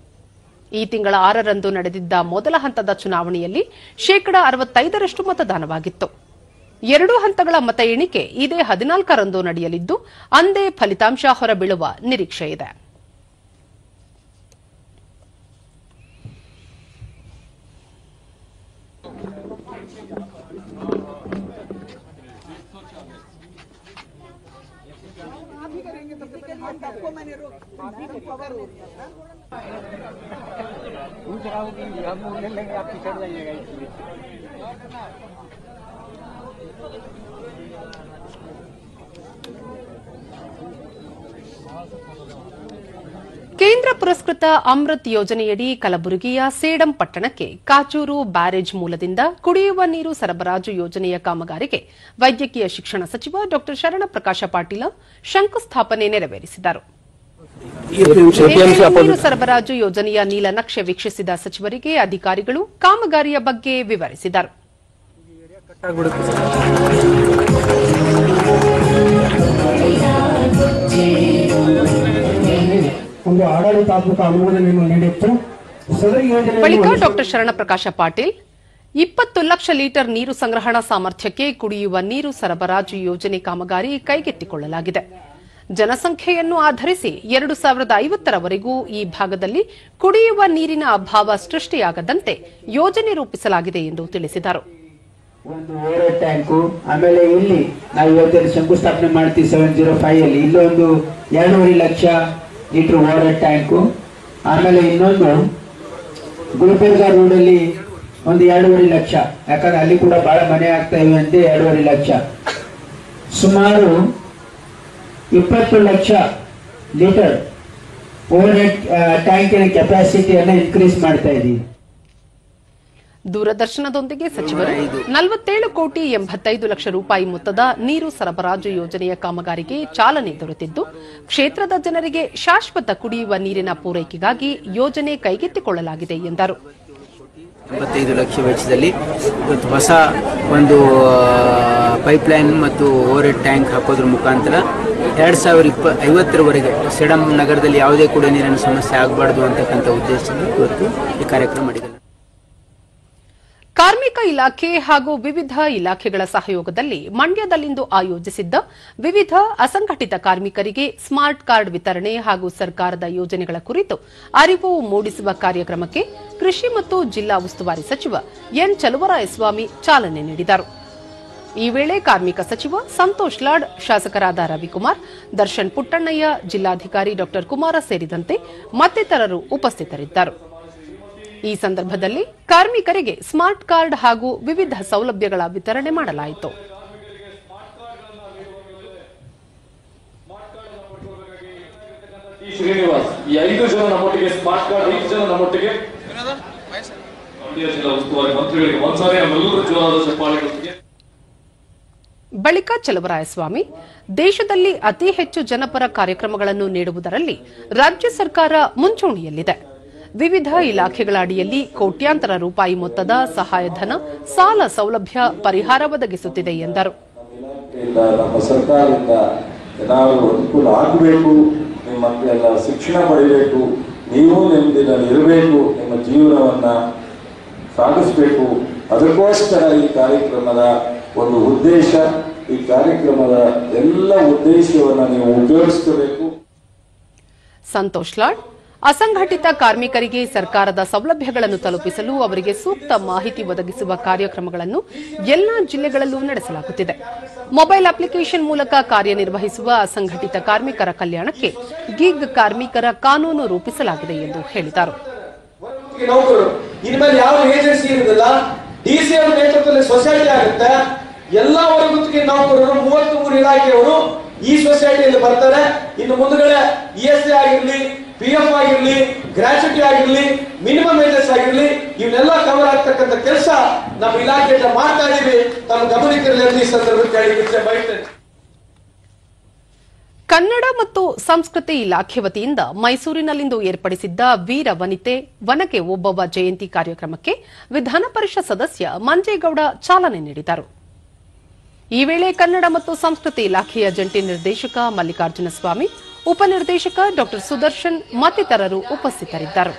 Speaker 7: ಈ ತಿಂಗಳ 6ರಂದು ನಡೆದಿದ್ದ ಮೊದಲ ಹಂತದ ಚುನಾವಣೆಯಲ್ಲಿ 65% ಮತದಾನವಾಗಿತ್ತು. 2 ಹಂತಗಳ ಮತ ಎಣಿಕೆ ಇದೇ 14ರಂದು ನಡೆಯಲಿದ್ದು ಅಂದೇ ಫಲಿತಾಂಶ ಹೊರಬೀಳುವ ನಿರೀಕ್ಷೆ ಇದೆ. ಕೇಂದ್ರ ಪುರಸ್ಕೃತ ಅಮೃತ್ ಯೋಜನೆಯಡಿ ಕಲಬುರಗಿಯ ಸೇಡಂ ಪಟ್ಟಣಕ್ಕೆ ಕಾಚೂರು ಬ್ಯಾರೇಜ್ ಮೂಲದಿಂದ ಕುಡಿಯುವ ನೀರು ಸರಬರಾಜು ಯೋಜನೆಯ ಕಾಮಗಾರಿಗೆ ವೈದ್ಯಕೀಯ ಶಿಕ್ಷಣ ಸಚಿವ ಡಾ ಶರಣಪ್ರಕಾಶ ಪಾಟೀಲ ಶಂಕುಸ್ಥಾಪನೆ ನೆರವೇರಿಸಿದರು. ನೀರು ಸರಬರಾಜು ಯೋಜನೆಯ ನೀಲನಕ್ಷೆ ವೀಕ್ಷಿಸಿದ ಸಚಿವರಿಗೆ ಅಧಿಕಾರಿಗಳು ಕಾಮಗಾರಿಯ ಬಗ್ಗೆ ವಿವರಿಸಿದರು.
Speaker 14: ಒಂದು ಆಡಳಿತಾತ್ಮಕ ಅನುಮೋದನೆಯನ್ನು ನೀಡಿತ್ತು.
Speaker 7: ಬಳಿಕ ಡಾ ಶರಣಪ್ರಕಾಶ ಪಾಟೀಲ್ 20 ಲಕ್ಷ ಲೀಟರ್ ನೀರು ಸಂಗ್ರಹಣಾ ಸಾಮರ್ಥ್ಯಕ್ಕೆ ಕುಡಿಯುವ ನೀರು ಸರಬರಾಜು ಯೋಜನೆ ಕಾಮಗಾರಿ ಕೈಗೆತ್ತಿಕೊಳ್ಳಲಾಗಿದೆ. ಜನಸಂಖ್ಯೆಯನ್ನು ಆಧರಿಸಿ 2050ರವರೆಗೂ ಈ ಭಾಗದಲ್ಲಿ ಕುಡಿಯುವ ನೀರಿನ ಅಭಾವ ಸೃಷ್ಟಿಯಾಗದಂತೆ ಯೋಜನೆ ರೂಪಿಸಲಾಗಿದೆ ಎಂದು ತಿಳಿಸಿದರು.
Speaker 14: ಒಂದು ಓವರ್ ಟ್ಯಾಂಕು, ಆಮೇಲೆ ಇಲ್ಲಿ ನಾವು ಇವತ್ತು ಶಂಕುಸ್ಥಾಪನೆ ಮಾಡ್ತೀವಿ 705 ಅಲ್ಲಿ ಇಲ್ಲೊಂದು 2.5 ಲಕ್ಷ ಲೀಟರ್ ವಾಟರ್ ಟ್ಯಾಂಕು, ಆಮೇಲೆ ಇನ್ನೊಂದು ಗುಲ್ಬರ್ಗ ರೋಡ್ ಅಲ್ಲಿ ಒಂದು 2.5 ಲಕ್ಷ, ಯಾಕಂದ್ರೆ ಅಲ್ಲಿ ಕೂಡ ಬಹಳ ಮನೆ ಆಗ್ತಾ ಇವೆ ಅಂತೆ 2.5 ಲಕ್ಷ, ಸುಮಾರು 20 ಲಕ್ಷ ಲೀಟರ್ ಓವರ್ ಹೆಡ್ ಟ್ಯಾಂಕಿನ ಕೆಪಾಸಿಟಿಯನ್ನು ಇನ್ಕ್ರೀಸ್ ಮಾಡ್ತಾ ಇದ್ದೀವಿ.
Speaker 7: ದೂರದರ್ಶನದೊಂದಿಗೆ ಸಚಿವರು 47 ಕೋಟಿ 85 ಲಕ್ಷ ರೂಪಾಯಿ ಮೊತ್ತದ ನೀರು ಸರಬರಾಜು ಯೋಜನೆಯ ಕಾಮಗಾರಿಗೆ ಚಾಲನೆ ದೊರೆತಿದ್ದು, ಕ್ಷೇತ್ರದ ಜನರಿಗೆ ಶಾಶ್ವತ ಕುಡಿಯುವ ನೀರಿನ ಪೂರೈಕೆಗಾಗಿ ಯೋಜನೆ ಕೈಗೆತ್ತಿಕೊಳ್ಳಲಾಗಿದೆ ಎಂದರು.
Speaker 15: 85 ಲಕ್ಷ ವೆಚ್ಚದಲ್ಲಿ ಇವತ್ತು ಹೊಸ ಒಂದು ಪೈಪ್ಲೈನ್ ಮತ್ತು ಓವರ್ ಹೆಡ್ ಟ್ಯಾಂಕ್ ಹಾಕೋದ್ರ ಮುಖಾಂತರ 2050ರವರೆಗೆ ಸೇಡಂ ನಗರದಲ್ಲಿ ಯಾವುದೇ ಕುಡಿಯುವ ನೀರಿನ ಸಮಸ್ಯೆ ಆಗಬಾರದು ಅಂತಕ್ಕಂಥ ಉದ್ದೇಶದಿಂದ ಇವತ್ತು ಈ ಕಾರ್ಯಕ್ರಮ ಮಾಡಿದ್ದಾರೆ.
Speaker 7: ಕಾರ್ಮಿಕ ಇಲಾಖೆ ಹಾಗೂ ವಿವಿಧ ಇಲಾಖೆಗಳ ಸಹಯೋಗದಲ್ಲಿ ಮಂಡ್ಯದಲ್ಲಿಂದು ಆಯೋಜಿಸಿದ್ದ ವಿವಿಧ ಅಸಂಘಟಿತ ಕಾರ್ಮಿಕರಿಗೆ ಸ್ಮಾರ್ಟ್ ಕಾರ್ಡ್ ವಿತರಣೆ ಹಾಗೂ ಸರ್ಕಾರದ ಯೋಜನೆಗಳ ಕುರಿತು ಅರಿವು ಮೂಡಿಸುವ ಕಾರ್ಯಕ್ರಮಕ್ಕೆ ಕೃಷಿ ಮತ್ತು ಜಿಲ್ಲಾ ಉಸ್ತುವಾರಿ ಸಚಿವ ಎನ್ ಚಲುವರಾಯಸ್ವಾಮಿ ಚಾಲನೆ ನೀಡಿದರು. ಈ ವೇಳೆ ಕಾರ್ಮಿಕ ಸಚಿವ ಸಂತೋಷ್ ಲಾಡ್, ಶಾಸಕರಾದ ರವಿಕುಮಾರ್, ದರ್ಶನ್ ಪುಟ್ಟಣ್ಣಯ್ಯ, ಜಿಲ್ಲಾಧಿಕಾರಿ ಡಾ ಕುಮಾರ ಸೇರಿದಂತೆ ಮತ್ತಿತರರು ಉಪಸ್ಥಿತರಿದ್ದರು. ಈ ಸಂದರ್ಭದಲ್ಲಿ ಕಾರ್ಮಿಕರಿಗೆ ಸ್ಮಾರ್ಟ್ ಕಾರ್ಡ್ ಹಾಗೂ ವಿವಿಧ ಸೌಲಭ್ಯಗಳ ವಿತರಣೆ ಮಾಡಲಾಯಿತು. ಬಳಿಕ ಚಲುವರಾಯಸ್ವಾಮಿ, ದೇಶದಲ್ಲಿ ಅತಿ ಹೆಚ್ಚು ಜನಪರ ಕಾರ್ಯಕ್ರಮಗಳನ್ನು ನೀಡುವುದರಲ್ಲಿ ರಾಜ್ಯ ಸರ್ಕಾರ ಮುಂಚೂಣಿಯಲ್ಲಿದೆ. ವಿವಿಧ ಇಲಾಖೆಗಳ ಅಡಿಯಲ್ಲಿ ಕೋಟ್ಯಾಂತರ ರೂಪಾಯಿ ಮೊತ್ತದ ಸಹಾಯಧನ, ಸಾಲ ಸೌಲಭ್ಯ, ಪರಿಹಾರ ಒದಗಿಸುತ್ತಿದೆ ಎಂದರು.
Speaker 16: ನಮ್ಮ ಸರ್ಕಾರದಿಂದ ಏನಾದರೂ ಅನುಕೂಲ ಆಗಬೇಕು, ನಿಮ್ಮ ಮಕ್ಕಳೆಲ್ಲ ಶಿಕ್ಷಣ ಪಡೆಯಬೇಕು, ನೀವು ನೆಮ್ಮದಿನಲ್ಲಿ ಇರಬೇಕು, ನಿಮ್ಮ ಜೀವನವನ್ನ ಸಾಗಿಸಬೇಕು. ಅದಕ್ಕೋಸ್ಕರ ಈ ಕಾರ್ಯಕ್ರಮದ ಒಂದು ಉದ್ದೇಶ, ಈ ಕಾರ್ಯಕ್ರಮದ ಎಲ್ಲ ಉದ್ದೇಶವನ್ನು ನೀವು ಉಪಯೋಗಿಸಬೇಕು.
Speaker 7: ಸಂತೋಷ್ ಲಾಡ್, ಅಸಂಘಟಿತ ಕಾರ್ಮಿಕರಿಗೆ ಸರ್ಕಾರದ ಸೌಲಭ್ಯಗಳನ್ನು ತಲುಪಿಸಲು ಅವರಿಗೆ ಸೂಕ್ತ ಮಾಹಿತಿ ಒದಗಿಸುವ ಕಾರ್ಯಕ್ರಮಗಳನ್ನು ಎಲ್ಲಾ ಜಿಲ್ಲೆಗಳಲ್ಲೂ ನಡೆಸಲಾಗುತ್ತಿದೆ. ಮೊಬೈಲ್ ಅಪ್ಲಿಕೇಶನ್ ಮೂಲಕ ಕಾರ್ಯನಿರ್ವಹಿಸುವ ಅಸಂಘಟಿತ ಕಾರ್ಮಿಕರ ಕಲ್ಯಾಣಕ್ಕೆ ಗಿಗ್ ಕಾರ್ಮಿಕರ ಕಾನೂನು ರೂಪಿಸಲಾಗಿದೆ ಎಂದು ಹೇಳಿದರು.
Speaker 17: ಇನ್ಮೇಲೆ ಯಾವ ಏಜೆನ್ಸಿ ಇರುವುದಿಲ್ಲ, ಡಿಸಿ ಅವರ ನೇತೃತ್ವದಲ್ಲಿ ಸೊಸೈಟಿ ಆಗುತ್ತೆ. ಎಲ್ಲಾ ವರ್ಗದ ನೌಕರರು 33 ಇಲಾಖೆಯವರು ಈ ಸೊಸೈಟಿಯಲ್ಲಿ ಬರ್ತಾರೆ. ಇನ್ನು ಮುಂದುಗಡೆ ESA ಆಗಿರ್ಲಿ, PF ಆಗಿರ್ಲಿ, ಗ್ರಾಚ್ಯುಟಿ ಆಗಿರ್ಲಿ, ಮಿನಿಮಮ್ ವೇಜಸ್ ಆಗಿರ್ಲಿ, ಇವನ್ನೆಲ್ಲ ಕವರ್ ಆಗ್ತಕ್ಕಂಥ ಕೆಲಸ ನಮ್ಮ ಇಲಾಖೆಯಿಂದ ಮಾಡ್ತಾ ಇದೀವಿ. ತಮ್ಮ ಗಮನಕ್ಕಿರಲಿ ಅಂತ ಈ ಸಂದರ್ಭದಲ್ಲಿ ಬಯಸ್ತೇನೆ.
Speaker 7: ಕನ್ನಡ ಮತ್ತು ಸಂಸ್ಕೃತಿ ಇಲಾಖೆ ವತಿಯಿಂದ ಮೈಸೂರಿನಲ್ಲಿಂದು ಏರ್ಪಡಿಸಿದ್ದ ವೀರ ವನಿತೆ ವನಕೆ ಓಬವ್ವ ಜಯಂತಿ ಕಾರ್ಯಕ್ರಮಕ್ಕೆ ವಿಧಾನ ಪರಿಷತ್ ಸದಸ್ಯ ಮಂಜೇಗೌಡ ಚಾಲನೆ ನೀಡಿದರು. ಈ ವೇಳೆ ಕನ್ನಡ ಮತ್ತು ಸಂಸ್ಕೃತಿ ಇಲಾಖೆಯ ಜಂಟಿ ನಿರ್ದೇಶಕ ಮಲ್ಲಿಕಾರ್ಜುನ ಸ್ವಾಮಿ, ಉಪನಿರ್ದೇಶಕ ಡಾ ಸುದರ್ಶನ್ ಮತ್ತಿತರರು ಉಪಸ್ಥಿತರಿದ್ದರು.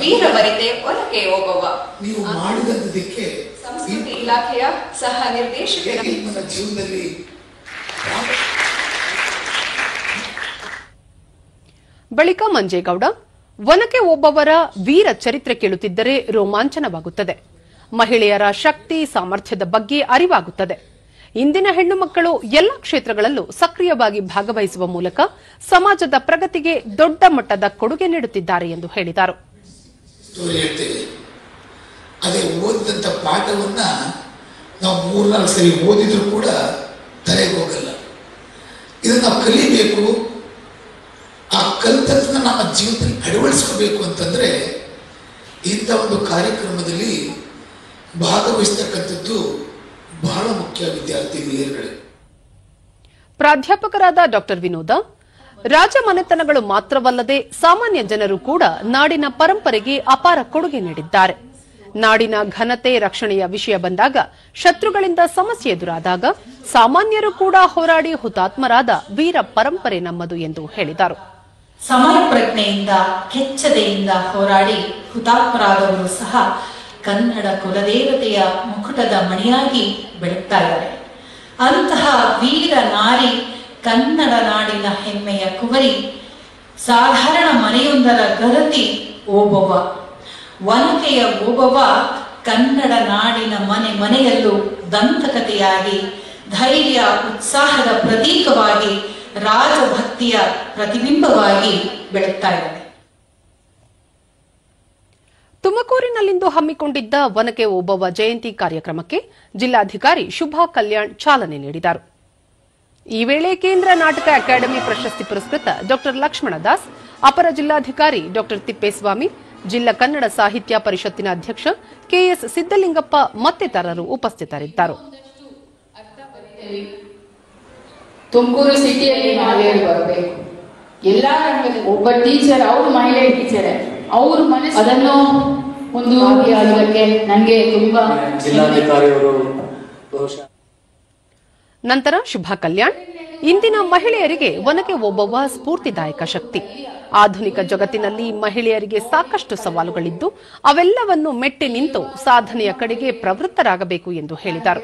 Speaker 18: ವೀರವನಿತೆ ಒನಕೆ ಓಬವ್ವ ನೀವು ಮಾಡಿದಂತದಕ್ಕೆ ಸಂಸ್ಕೃತಿ ಇಲಾಖೆಯ ಸಹ ನಿರ್ದೇಶಕರ ಜೀವನದಲ್ಲಿ
Speaker 7: ಬಳಿಕ ಮಂಜೇಗೌಡ, ಒನಕೆ ಓಬವ್ವರ ವೀರ ಚರಿತ್ರೆ ಕೇಳುತ್ತಿದ್ದರೆ ರೋಮಾಂಚನವಾಗುತ್ತದೆ. ಮಹಿಳೆಯರ ಶಕ್ತಿ ಸಾಮರ್ಥ್ಯದ ಬಗ್ಗೆ ಅರಿವಾಗುತ್ತದೆ. ಇಂದಿನ ಹೆಣ್ಣು ಮಕ್ಕಳು ಎಲ್ಲ ಕ್ಷೇತ್ರಗಳಲ್ಲೂ ಸಕ್ರಿಯವಾಗಿ ಭಾಗವಹಿಸುವ ಮೂಲಕ ಸಮಾಜದ ಪ್ರಗತಿಗೆ ದೊಡ್ಡ ಮಟ್ಟದ ಕೊಡುಗೆ ನೀಡುತ್ತಿದ್ದಾರೆ ಎಂದು ಹೇಳಿದರು.
Speaker 19: ಅದೇ ಓದಿದಂಥ ಪಾಠವನ್ನ ನಾವು 3-4 ಸರಿ ಓದಿದ್ರು ಕೂಡ ತಲೆಗೆ ಹೋಗಲ್ಲ. ಇದನ್ನ ನಾವು ಕಲಿಬೇಕು, ಆ ಕಲಿತದನ್ನ ನಮ್ಮ ಜೀವನದಲ್ಲಿ ಅಳವಡಿಸ್ಕೋಬೇಕು ಅಂತಂದ್ರೆ ಇಂಥ ಒಂದು ಕಾರ್ಯಕ್ರಮದಲ್ಲಿ ಭಾಗವಹಿಸ್ತಕ್ಕಂಥದ್ದು ಬಹಳ ಮುಖ್ಯ. ವಿದ್ಯಾರ್ಥಿ ಹಿರಿಯರುಗಳೇ,
Speaker 7: ಪ್ರಾಧ್ಯಾಪಕರಾದ ಡಾಕ್ಟರ್ ವಿನೋದ, ರಾಜಮನೆತನಗಳು ಮಾತ್ರವಲ್ಲದೆ ಸಾಮಾನ್ಯ ಜನರು ಕೂಡ ನಾಡಿನ ಪರಂಪರೆಗೆ ಅಪಾರ ಕೊಡುಗೆ ನೀಡಿದ್ದಾರೆ. ನಾಡಿನ ಘನತೆ ರಕ್ಷಣೆಯ ವಿಷಯ ಬಂದಾಗ, ಶತ್ರುಗಳಿಂದ ಸಮಸ್ಯೆ ಎದುರಾದಾಗ ಸಾಮಾನ್ಯರು ಕೂಡ ಹೋರಾಡಿ ಹುತಾತ್ಮರಾದ ವೀರ ಪರಂಪರೆ ನಮ್ಮದು ಎಂದು ಹೇಳಿದರು.
Speaker 10: ಸಮರ ಪ್ರಜ್ಞೆಯಿಂದ ಕೆಚ್ಚದೆಯಿಂದ ಹೋರಾಡಿ ಹುತಾತ್ಮರಾದವರು ಸಹ ಕನ್ನಡ ಕುಲದೇವತೆಯ ಮುಕುಟದ ಮಣಿಯಾಗಿ ಬೆಳಗ್ತಾ ಇದ್ದಾರೆ. ಅಂತಹ ವೀರ ನಾರಿ, ಕನ್ನಡ ನಾಡಿನ ಹೆಮ್ಮೆಯ ಕುವರಿ, ಸಾಧಾರಣ ಮನೆಯೊಂದರ ಗರತಿ ಓಬವ್ವ. ವನಕೆಯ ಓಬವ್ವ ಕನ್ನಡ ನಾಡಿನ ಮನೆ ಮನೆಯಲ್ಲೂ ದಂತಕಥೆಯಾಗಿ, ಧೈರ್ಯ ಉತ್ಸಾಹದ ಪ್ರತೀಕವಾಗಿ, ರಾಜಭಕ್ತಿಯ ಪ್ರತಿಬಿಂಬವಾಗಿ ಬೆಳಗ್ತಾ ಇದ್ದಾರೆ.
Speaker 7: ತುಮಕೂರಿನಲ್ಲಿಂದು ಹಮ್ಮಿಕೊಂಡಿದ್ದ ವನಕೆ ಓಬವ್ವ ಜಯಂತಿ ಕಾರ್ಯಕ್ರಮಕ್ಕೆ ಜಿಲ್ಲಾಧಿಕಾರಿ ಶುಭಾ ಕಲ್ಯಾಣ್ ಚಾಲನೆ ನೀಡಿದರು. ಈ ವೇಳೆ ಕೇಂದ್ರ ನಾಟಕ ಅಕಾಡೆಮಿ ಪ್ರಶಸ್ತಿ ಪುರಸ್ಕೃತ ಡಾ ಲಕ್ಷ್ಮಣ ದಾಸ್, ಅಪರ ಜಿಲ್ಲಾಧಿಕಾರಿ ಡಾ ತಿಪ್ಪೇಸ್ವಾಮಿ, ಜಿಲ್ಲಾ ಕನ್ನಡ ಸಾಹಿತ್ಯ ಪರಿಷತ್ತಿನ ಅಧ್ಯಕ್ಷ ಕೆಎಸ್ ಸಿದ್ದಲಿಂಗಪ್ಪ ಮತ್ತಿತರರು ಉಪಸ್ಥಿತರಿದ್ದರು.
Speaker 20: ತುಮಕೂರು ಸಿಟಿಯಲ್ಲಿ ನಾವೇನು ಬರಬೇಕು, ಎಲ್ಲ ಒಬ್ಬ ಟೀಚರ್, ಅವರು ಮಹಿಳೆ ಟೀಚರ್, ಅವ್ರ ಮನಸ್ಸು ಅದನ್ನು ಒಂದು ಅದಕ್ಕೆ ನನಗೆ ತುಂಬಾ ಜಿಲ್ಲಾಧಿಕಾರಿಯವರು.
Speaker 7: ನಂತರ ಶುಭಾ ಕಲ್ಯಾಣ್, ಇಂದಿನ ಮಹಿಳೆಯರಿಗೆ ವನಕೆ ಓಬವ್ವ ಸ್ಫೂರ್ತಿದಾಯಕ ಶಕ್ತಿ. ಆಧುನಿಕ ಜಗತ್ತಿನಲ್ಲಿ ಮಹಿಳೆಯರಿಗೆ ಸಾಕಷ್ಟು ಸವಾಲುಗಳಿದ್ದು ಅವೆಲ್ಲವನ್ನು ಮೆಟ್ಟಿ ನಿಂತು ಸಾಧನೆಯ ಕಡೆಗೆ ಪ್ರವೃತ್ತರಾಗಬೇಕು ಎಂದು ಹೇಳಿದರು.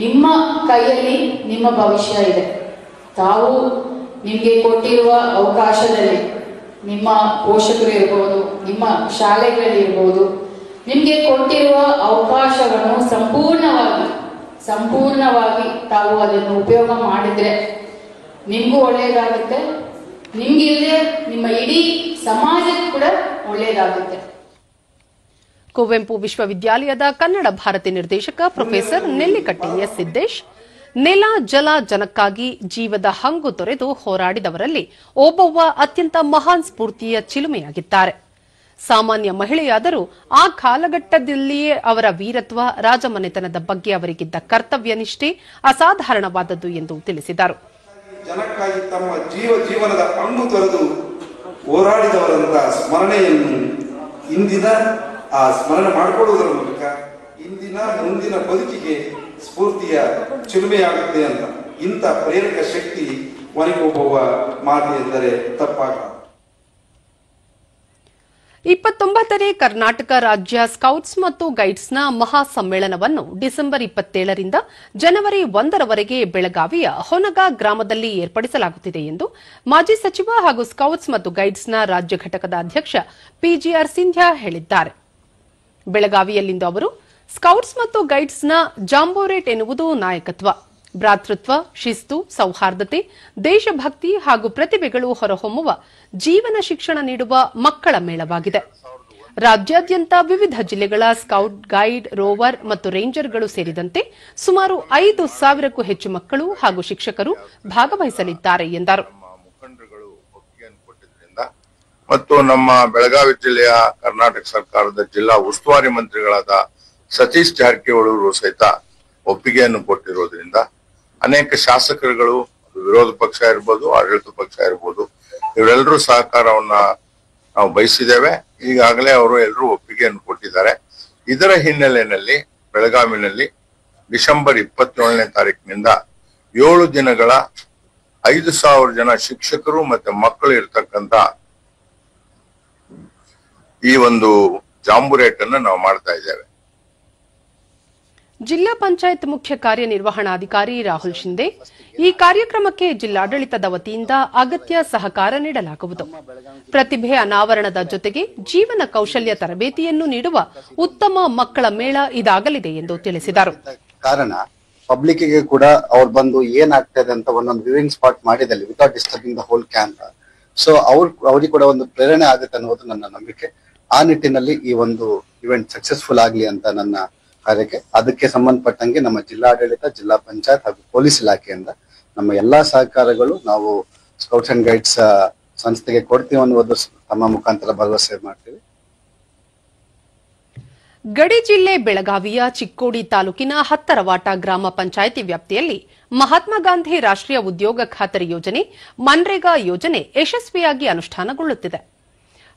Speaker 20: ನಿಮ್ಮ ಕೈಯಲ್ಲಿ ನಿಮ್ಮ ಭವಿಷ್ಯ ಇದೆ. ತಾವು ನಿಮಗೆ ಕೊಟ್ಟಿರುವ ಅವಕಾಶದಲ್ಲಿ ನಿಮ್ಮ ಪೋಷಕರು ಇರಬಹುದು, ನಿಮ್ಮ ಶಾಲೆಗಳಿರ್ಬೋದು, ನಿಮಗೆ ಕೊಟ್ಟಿರುವ ಅವಕಾಶವನ್ನು ಸಂಪೂರ್ಣವಾಗಿ ತಾವು ಅದನ್ನು ಉಪಯೋಗ ಮಾಡಿದ್ರೆ ನಿಮಗೂ ಒಳ್ಳೆಯದಾಗುತ್ತೆ, ನಿಮ್ಗಿಲ್ಲದೆ ನಿಮ್ಮ ಇಡೀ ಸಮಾಜಕ್ಕೆ ಕೂಡ ಒಳ್ಳೆಯದಾಗುತ್ತೆ.
Speaker 7: ಕುವೆಂಪು ವಿಶ್ವವಿದ್ಯಾಲಯದ ಕನ್ನಡ ಭಾರತಿ ನಿರ್ದೇಶಕ ಪ್ರೊಫೆಸರ್ ನೆಲ್ಲಿಕಟ್ಟಿ ಎಸ್ ಸಿದ್ದೇಶ್, ನೆಲ ಜಲ ಜನಕ್ಕಾಗಿ ಜೀವದ ಹಂಗು ತೊರೆದು ಹೋರಾಡಿದವರಲ್ಲಿ ಓಬವ್ವ ಅತ್ಯಂತ ಮಹಾನ್ ಸ್ಫೂರ್ತಿಯ ಚಿಲುಮೆಯಾಗಿದ್ದಾರೆ. ಸಾಮಾನ್ಯ ಮಹಿಳೆಯಾದರೂ ಆ ಕಾಲಘಟ್ಟದಲ್ಲಿಯೇ ಅವರ ವೀರತ್ವ, ರಾಜಮನೆತನದ ಬಗ್ಗೆ ಅವರಿಗಿದ್ದ ಕರ್ತವ್ಯ ನಿಷ್ಠೆ ಅಸಾಧಾರಣವಾದದ್ದು ಎಂದು ತಿಳಿಸಿದರು.
Speaker 21: ಜನಕ್ಕಾಗಿ ತಮ್ಮ ಜೀವನದ ಹಂಗು ತೊರೆದು ಹೋರಾಡಿದವರಂತ ಸ್ಮರಣೆಯನ್ನು ಇಂದಿನ ಆ ಸ್ಮರಣೆ ಮಾಡಿಕೊಳ್ಳುವುದರ ಮೂಲಕ ಇಂದಿನ ಮುಂದಿನ ಬದುಕಿಗೆ ಸ್ಫೂರ್ತಿಯ ಚಿಲುಮೆಯಾಗುತ್ತೆ ಅಂತ ಇಂಥ ಪ್ರೇರಕ ಶಕ್ತಿ ವನಕೆ ಓಬವ್ವ ಮಾತು ಎಂದರೆ ತಪ್ಪಾಗಲ್ಲ.
Speaker 7: 29ನೇ ಕರ್ನಾಟಕ ರಾಜ್ಯ ಸ್ಕೌಟ್ಸ್ ಮತ್ತು ಗೈಡ್ಸ್ನ ಮಹಾ ಸಮ್ಮೇಳನವನ್ನು ಡಿಸೆಂಬರ್ 27ರಿಂದ ಜನವರಿ 1ರವರೆಗೆ ಬೆಳಗಾವಿಯ ಹೊನಗಾ ಗ್ರಾಮದಲ್ಲಿ ಏರ್ಪಡಿಸಲಾಗುತ್ತಿದೆ ಎಂದು ಮಾಜಿ ಸಚಿವ ಹಾಗೂ ಸ್ಕೌಟ್ಸ್ ಮತ್ತು ಗೈಡ್ಸ್ನ ರಾಜ್ಯ ಘಟಕದ ಅಧ್ಯಕ್ಷ ಪಿಜಿಆರ್ ಸಿಂಧ್ಯಾ ಹೇಳಿದ್ದಾರೆ. ಬೆಳಗಾವಿಯಲ್ಲಿಂದು ಅವರು ಸ್ಕೌಟ್ಸ್ ಮತ್ತು ಗೈಡ್ಸ್ನ ಜಾಂಬೋರೇಟ್ ಎನ್ನುವುದು ನಾಯಕತ್ವ, ಭ್ರಾತೃತ್ವ, ಶಿಸ್ತು, ಸೌಹಾರ್ದತೆ, ದೇಶಭಕ್ತಿ ಹಾಗೂ ಪ್ರತಿಭೆಗಳು ಹೊರಹೊಮ್ಮುವ ಜೀವನ ಶಿಕ್ಷಣ ನೀಡುವ ಮಕ್ಕಳ ಮೇಳವಾಗಿದೆ. ರಾಜ್ಯಾದ್ಯಂತ ವಿವಿಧ ಜಿಲ್ಲೆಗಳ ಸ್ಕೌಟ್, ಗೈಡ್, ರೋವರ್ ಮತ್ತು ರೇಂಜರ್ಗಳು ಸೇರಿದಂತೆ ಸುಮಾರು 5,000ಕ್ಕೂ ಹೆಚ್ಚು ಮಕ್ಕಳು ಹಾಗೂ ಶಿಕ್ಷಕರು ಭಾಗವಹಿಸಲಿದ್ದಾರೆ ಎಂದರು.
Speaker 22: ಮತ್ತು ನಮ್ಮ ಬೆಳಗಾವಿ ಜಿಲ್ಲೆಯ ಕರ್ನಾಟಕ ಸರ್ಕಾರದ ಜಿಲ್ಲಾ ಉಸ್ತುವಾರಿ ಮಂತ್ರಿಗಳಾದ ಸತೀಶ್ ಜಾರಕಿಹೊಳಿ ಸಹಿತ ಒಪ್ಪಿಗೆಯನ್ನು ಕೊಟ್ಟಿರೋದ್ರಿಂದ ಅನೇಕ ಶಾಸಕರುಗಳು, ವಿರೋಧ ಪಕ್ಷ ಇರ್ಬೋದು, ಆಡಳಿತ ಪಕ್ಷ ಇರ್ಬೋದು, ಇವರೆಲ್ಲರೂ ಸಹಕಾರವನ್ನ ನಾವು ಬಯಸಿದ್ದೇವೆ. ಈಗಾಗಲೇ ಅವರು ಎಲ್ಲರೂ ಒಪ್ಪಿಗೆಯನ್ನು ಕೊಟ್ಟಿದ್ದಾರೆ. ಇದರ ಹಿನ್ನೆಲೆಯಲ್ಲಿ ಬೆಳಗಾವಿನಲ್ಲಿ ಡಿಸೆಂಬರ್ 27ನೇ ತಾರೀಕಿನಿಂದ 7 ದಿನಗಳ 5,000 ಜನ ಶಿಕ್ಷಕರು ಮತ್ತೆ ಮಕ್ಕಳು ಇರ್ತಕ್ಕಂಥ ಈ ಒಂದು ಜಾಂಬುರೇಟ್ ಅನ್ನು ನಾವು ಮಾಡ್ತಾ ಇದ್ದೇವೆ.
Speaker 7: ಜಿಲ್ಲಾ ಪಂಚಾಯತ್ ಮುಖ್ಯ ಕಾರ್ಯನಿರ್ವಹಣಾಧಿಕಾರಿ ರಾಹುಲ್ ಶಿಂದೆ, ಈ ಕಾರ್ಯಕ್ರಮಕ್ಕೆ ಜಿಲ್ಲಾಡಳಿತದ ವತಿಯಿಂದ ಅಗತ್ಯ ಸಹಕಾರ ನೀಡಲಾಗುವುದು. ಪ್ರತಿಭೆ ಅನಾವರಣದ ಜೊತೆಗೆ ಜೀವನ ಕೌಶಲ್ಯ ತರಬೇತಿಯನ್ನು ನೀಡುವ ಉತ್ತಮ ಮಕ್ಕಳ ಮೇಳ ಇದಾಗಲಿದೆ ಎಂದು ತಿಳಿಸಿದರು.
Speaker 23: ಕಾರಣ ಪಬ್ಲಿಕ್ಗೆ ಕೂಡ ಅವ್ರು ಬಂದು ಏನಾಗ್ತದೆ ಅಂತ ಒಂದೊಂದು ವ್ಯೂವಿಂಗ್ ಸ್ಪಾಟ್ ಮಾಡಿದಲ್ಲಿ without disturbing the whole camp. So ಅವ್ರಿಗೆ ಕೂಡ ಒಂದು ಪ್ರೇರಣೆ ಆಗುತ್ತೆ ಅನ್ನೋದು ನನ್ನ ನಂಬಿಕೆ. ಆ ನಿಟ್ಟಿನಲ್ಲಿ ಈ ಒಂದು ಇವೆಂಟ್ ಸಕ್ಸಸ್ಫುಲ್ ಆಗ್ಲಿ ಅಂತ ನನ್ನ ಕಾರ್ಯಕ್ಕೆ ಅದಕ್ಕೆ ಸಂಬಂಧಪಟ್ಟಂಗೆ ನಮ್ಮ ಜಿಲ್ಲಾಡಳಿತ, ಜಿಲ್ಲಾ ಪಂಚಾಯತ್ ಹಾಗೂ ಪೊಲೀಸ್ ಇಲಾಖೆಯಿಂದ ನಮ್ಮ ಎಲ್ಲಾ ಸಹಕಾರಗಳು ನಾವು ಸ್ಕೌಟ್ಸ್ ಅಂಡ್ ಗೈಡ್ಸ್ ಸಂಸ್ಥೆಗೆ ಕೊಡ್ತೀವಿ ಅನ್ನೋದು ತಮ್ಮ ಮುಖಾಂತರ ಭರವಸೆ ಮಾಡ್ತೀವಿ.
Speaker 7: ಗಡಿ ಜಿಲ್ಲೆ ಬೆಳಗಾವಿಯ ಚಿಕ್ಕೋಡಿ ತಾಲೂಕಿನ ಹತ್ತರವಾಟ ಗ್ರಾಮ ಪಂಚಾಯಿತಿ ವ್ಯಾಪ್ತಿಯಲ್ಲಿ ಮಹಾತ್ಮ ಗಾಂಧಿ ರಾಷ್ಟ್ರೀಯ ಉದ್ಯೋಗ ಖಾತರಿ ಯೋಜನೆ ಮನ್ರೇಗಾ ಯೋಜನೆ ಯಶಸ್ವಿಯಾಗಿ ಅನುಷ್ಠಾನಗೊಳ್ಳುತ್ತಿದೆ.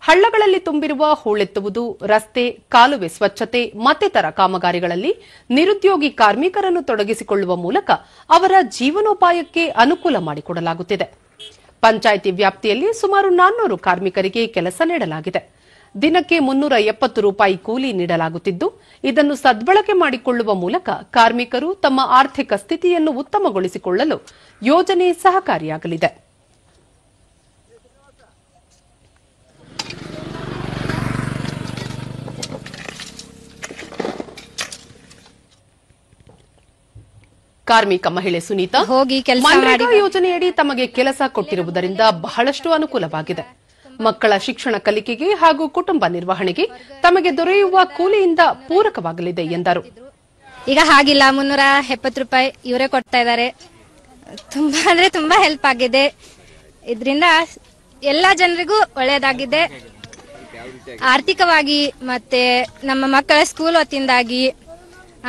Speaker 7: ಹಳ್ಳಗಳಲ್ಲಿ ತುಂಬಿರುವ ಹೂಳೆತ್ತುವುದು, ರಸ್ತೆ, ಕಾಲುವೆ ಸ್ವಚ್ಛತೆ ಮತ್ತಿತರ ಕಾಮಗಾರಿಗಳಲ್ಲಿ ನಿರುದ್ಯೋಗಿ ಕಾರ್ಮಿಕರನ್ನು ತೊಡಗಿಸಿಕೊಳ್ಳುವ ಮೂಲಕ ಅವರ ಜೀವನೋಪಾಯಕ್ಕೆ ಅನುಕೂಲ ಮಾಡಿಕೊಡಲಾಗುತ್ತಿದೆ. ಪಂಚಾಯಿತಿ ವ್ಯಾಪ್ತಿಯಲ್ಲಿ ಸುಮಾರು 400 ಕಾರ್ಮಿಕರಿಗೆ ಕೆಲಸ ನೀಡಲಾಗಿದೆ. ದಿನಕ್ಕೆ 370 ರೂಪಾಯಿ ಕೂಲಿ ನೀಡಲಾಗುತ್ತಿದ್ದು, ಇದನ್ನು ಸದ್ಬಳಕೆ ಮಾಡಿಕೊಳ್ಳುವ ಮೂಲಕ ಕಾರ್ಮಿಕರು ತಮ್ಮ ಆರ್ಥಿಕ ಸ್ಥಿತಿಯನ್ನು ಉತ್ತಮಗೊಳಿಸಿಕೊಳ್ಳಲು ಯೋಜನೆ ಸಹಕಾರಿಯಾಗಲಿದೆ. ಕಾರ್ಮಿಕ ಮಹಿಳೆ ಸುನೀತಾ ಮನ್ರೇಗಾ ಯೋಜನೆಯಡಿ ತಮಗೆ ಕೆಲಸ ಕೊಟ್ಟಿರುವುದರಿಂದ ಬಹಳಷ್ಟು ಅನುಕೂಲವಾಗಿದೆ. ಮಕ್ಕಳ ಶಿಕ್ಷಣ ಕಲಿಕೆಗೆ ಹಾಗೂ ಕುಟುಂಬ ನಿರ್ವಹಣೆಗೆ ತಮಗೆ ದೊರೆಯುವ ಕೂಲಿಯಿಂದ ಪೂರಕವಾಗಲಿದೆ ಎಂದರು.
Speaker 1: ಈಗ ಹಾಗಿಲ್ಲ, 370 ರೂಪಾಯಿ ಇವರೇ ಕೊಡ್ತಾ ಇದ್ದಾರೆ. ತುಂಬಾ ಅಂದ್ರೆ ತುಂಬಾ ಹೆಲ್ಪ್ ಆಗಿದೆ. ಇದರಿಂದ ಎಲ್ಲಾ ಜನರಿಗೂ ಒಳ್ಳೆಯದಾಗಿದೆ. ಆರ್ಥಿಕವಾಗಿ ಮತ್ತೆ ನಮ್ಮ ಮಕ್ಕಳ ಸ್ಕೂಲ್ ಹೊತ್ತಿಂದಾಗಿ,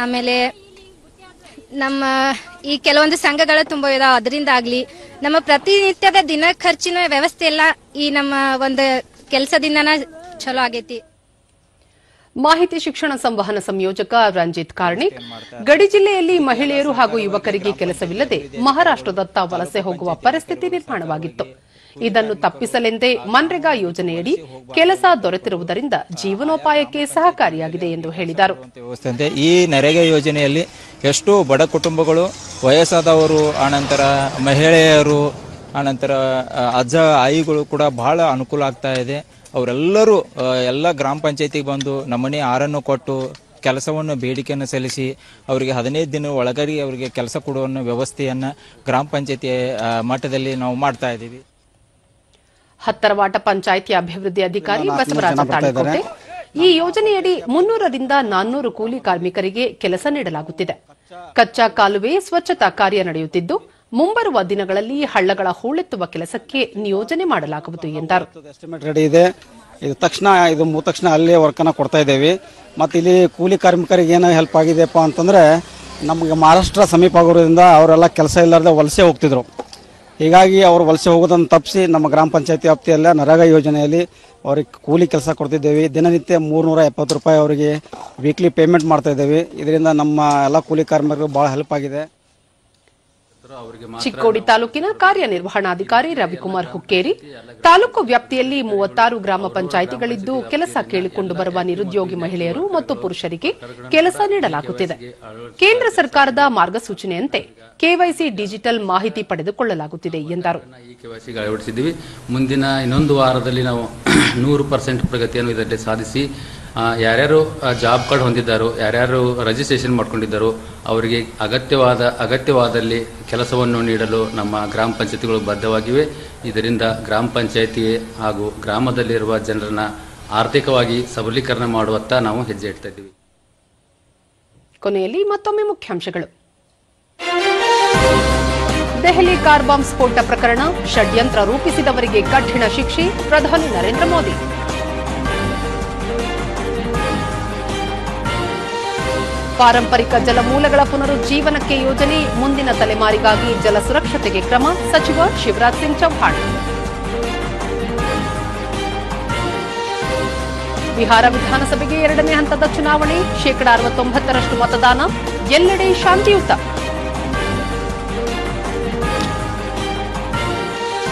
Speaker 1: ಆಮೇಲೆ ನಮ್ಮ ಈ ಕೆಲವೊಂದು ಸಂಘಗಳು ತುಂಬ ಇದಾವೆ, ಅದರಿಂದಾಗ್ಲಿ ನಮ್ಮ ಪ್ರತಿನಿತ್ಯದ ದಿನ ಖರ್ಚಿನ ವ್ಯವಸ್ಥೆ ಎಲ್ಲ ಈ ನಮ್ಮ ಒಂದು ಕೆಲಸದಿಂದನ ಚಲೋ ಆಗೈತಿ.
Speaker 7: ಮಾಹಿತಿ ಶಿಕ್ಷಣ ಸಂವಹನ ಸಂಯೋಜಕ ರಂಜಿತ್ ಕಾರ್ಣಿಕ್, ಗಡಿ ಜಿಲ್ಲೆಯಲ್ಲಿ ಮಹಿಳೆಯರು ಹಾಗೂ ಯುವಕರಿಗೆ ಕೆಲಸವಿಲ್ಲದೆ ಮಹಾರಾಷ್ಟ್ರದತ್ತ ವಲಸೆ ಹೋಗುವ ಪರಿಸ್ಥಿತಿ ನಿರ್ಮಾಣವಾಗಿತ್ತು. ಇದನ್ನು ತಪ್ಪಿಸಲೆಂದೇ ಮನ್ರೇಗಾ ಯೋಜನೆಯಡಿ ಕೆಲಸ ದೊರೆತಿರುವುದರಿಂದ ಜೀವನೋಪಾಯಕ್ಕೆ ಸಹಕಾರಿಯಾಗಿದೆ ಎಂದು ಹೇಳಿದರು.
Speaker 3: ಈ ನರೇಗಾ ಯೋಜನೆಯಲ್ಲಿ ಎಷ್ಟು ಬಡ ಕುಟುಂಬಗಳು, ವಯಸ್ಸಾದವರು, ಆನಂತರ ಮಹಿಳೆಯರು, ಆನಂತರ ಅಜ್ಜ ಆಯಿಗಳು ಕೂಡ ಬಹಳ ಅನುಕೂಲ ಆಗ್ತಾ ಇದೆ. ಅವರೆಲ್ಲರೂ ಎಲ್ಲ ಗ್ರಾಮ ಪಂಚಾಯತಿಗೆ ಬಂದು ನಮೂನೆ ಆರನ್ನು ಕೊಟ್ಟು ಕೆಲಸವನ್ನು ಬೇಡಿಕೆಯನ್ನು ಸಲ್ಲಿಸಿ ಅವರಿಗೆ 15 ದಿನ ಒಳಗಡೆ ಅವರಿಗೆ ಕೆಲಸ ಕೊಡುವ ವ್ಯವಸ್ಥೆಯನ್ನು ಗ್ರಾಮ ಪಂಚಾಯತಿ ಮಟ್ಟದಲ್ಲಿ ನಾವು ಮಾಡ್ತಾ ಇದ್ದೀವಿ.
Speaker 7: ಹತ್ತರವಾಟ ಪಂಚಾಯಿತಿ ಅಭಿವೃದ್ಧಿ ಅಧಿಕಾರಿ ಬಸವರಾಜ ತಾಳಿಕೋಟೆ, ಈ ಯೋಜನೆಯಡಿ 300ರಿಂದ 400 ಕೂಲಿ ಕಾರ್ಮಿಕರಿಗೆ ಕೆಲಸ ನೀಡಲಾಗುತ್ತಿದೆ. ಕಚ್ಚಾ ಕಾಲುವೆ ಸ್ವಚ್ಛತಾ ಕಾರ್ಯ ನಡೆಯುತ್ತಿದ್ದು, ಮುಂಬರುವ ದಿನಗಳಲ್ಲಿ ಹಳ್ಳಗಳ ಹೂಳೆತ್ತುವ ಕೆಲಸಕ್ಕೆ ನಿಯೋಜನೆ ಮಾಡಲಾಗುವುದು ಎಂದರು.
Speaker 4: ಎಸ್ಟಿಮೇಟ್ ರೆಡಿ ಇದೆ. ಇದು ತಕ್ಷಣ ಮುಗಿದ ತಕ್ಷಣ ಅಲ್ಲೇ ವರ್ಕನ್ನ ಕೊಡ್ತಾ ಇದ್ದೇವೆ. ಮತ್ತು ಇಲ್ಲಿ ಕೂಲಿ ಕಾರ್ಮಿಕರಿಗೆ ಏನೋ ಹೆಲ್ಪ್ ಆಗಿದೆಯಪ್ಪ ಅಂತಂದ್ರೆ, ನಮಗೆ ಮಹಾರಾಷ್ಟ್ರ ಸಮೀಪ ಆಗೋದ್ರಿಂದ ಅವರೆಲ್ಲ ಕೆಲಸ ಇಲ್ಲದೆ ವಲಸೆ ಹೋಗ್ತಿದ್ರು. ಹೀಗಾಗಿ ಅವರು ವಲಸೆ ಹೋಗೋದನ್ನು ತಪ್ಪಿಸಿ ನಮ್ಮ ಗ್ರಾಮ ಪಂಚಾಯತಿ ವ್ಯಾಪ್ತಿಯಲ್ಲ ನರೇಗಾ ಯೋಜನೆಯಲ್ಲಿ ಅವ್ರಿಗೆ ಕೂಲಿ ಕೆಲಸ ಕೊಡ್ತಿದ್ದೇವೆ. ದಿನನಿತ್ಯ 370 ರೂಪಾಯಿ ಅವರಿಗೆ ವೀಕ್ಲಿ ಪೇಮೆಂಟ್ ಮಾಡ್ತಾ ಇದ್ದೇವೆ. ಇದರಿಂದ ನಮ್ಮ ಎಲ್ಲ ಕೂಲಿ ಕಾರ್ಮಿಕರಿಗೆ ಬಹಳ ಹೆಲ್ಪ್ ಆಗಿದೆ.
Speaker 7: ಚಿಕ್ಕೋಡಿ ತಾಲೂಕಿನ ಕಾರ್ಯನಿರ್ವಹಣಾಧಿಕಾರಿ ರವಿಕುಮಾರ್ ಹುಕ್ಕೇರಿ, ತಾಲೂಕು ವ್ಯಾಪ್ತಿಯಲ್ಲಿ 36 ಗ್ರಾಮ ಪಂಚಾಯಿತಿಗಳಿದ್ದು ಕೆಲಸ ಕೇಳಿಕೊಂಡು ಬರುವ ನಿರುದ್ಯೋಗಿ ಮಹಿಳೆಯರು ಮತ್ತು ಪುರುಷರಿಗೆ ಕೆಲಸ ನೀಡಲಾಗುತ್ತಿದೆ. ಕೇಂದ್ರ ಸರ್ಕಾರದ ಮಾರ್ಗಸೂಚನೆಯಂತೆ ಕೆವೈಸಿ ಡಿಜಿಟಲ್ ಮಾಹಿತಿ ಪಡೆದುಕೊಳ್ಳಲಾಗುತ್ತಿದೆ ಎಂದರು.
Speaker 24: ಕೆವೈಸಿಗೆ ಅಳವಡಿಸಿದ್ದೀವಿ. ಮುಂದಿನ ಇನ್ನೊಂದು ವಾರದಲ್ಲಿ ನಾವು 100% ಪ್ರಗತಿಯನ್ನು ಇದರಲ್ಲಿ ಸಾಧಿಸಿ ಯಾರ್ಯಾರು ಜಾಬ್ ಕಾರ್ಡ್ ಹೊಂದಿದ್ದಾರೋ, ಯಾರ್ಯಾರು ರಿಜಿಸ್ಟ್ರೇಷನ್ ಮಾಡ್ಕೊಂಡಿದ್ದಾರೋ ಅವರಿಗೆ ಅಗತ್ಯವಾದಲ್ಲಿ ಕೆಲಸವನ್ನು ನೀಡಲು ನಮ್ಮ ಗ್ರಾಮ ಪಂಚಾಯತಿಗಳು ಬದ್ಧವಾಗಿವೆ. ಇದರಿಂದ ಗ್ರಾಮ ಪಂಚಾಯತಿ ಹಾಗೂ ಗ್ರಾಮದಲ್ಲಿರುವ ಜನರನ್ನ ಆರ್ಥಿಕವಾಗಿ ಸಬಲೀಕರಣ ಮಾಡುವತ್ತ ನಾವು ಹೆಜ್ಜೆ ಇಡ್ತಾ ಇದ್ದೀವಿ.
Speaker 7: ಕೊನೆಯಲ್ಲಿ ಮತ್ತೊಮ್ಮೆ ಮುಖ್ಯಾಂಶಗಳು. ದೆಹಲಿ ಕಾರ್ ಬಾಂಬ್ ಸ್ಫೋಟ ಪ್ರಕರಣ, ಷಡ್ಯಂತ್ರ ರೂಪಿಸಿದವರಿಗೆ ಕಠಿಣ ಶಿಕ್ಷೆ, ಪ್ರಧಾನಿ ನರೇಂದ್ರ ಮೋದಿ. ಪಾರಂಪರಿಕ ಜಲಮೂಲಗಳ ಪುನರುಜ್ಜೀವನಕ್ಕೆ ಯೋಜನೆ, ಮುಂದಿನ ತಲೆಮಾರಿಗಾಗಿ ಜಲ ಸುರಕ್ಷತೆಗೆ ಕ್ರಮ, ಸಚಿವ ಶಿವರಾಜ್ ಸಿಂಗ್ ಚೌಹಾಣ್. ಬಿಹಾರ ವಿಧಾನಸಭೆಗೆ 2ನೇ ಹಂತದ ಚುನಾವಣೆ, 69% ಮತದಾನ, ಎಲ್ಲೆಡೆ ಶಾಂತಿಯುತ.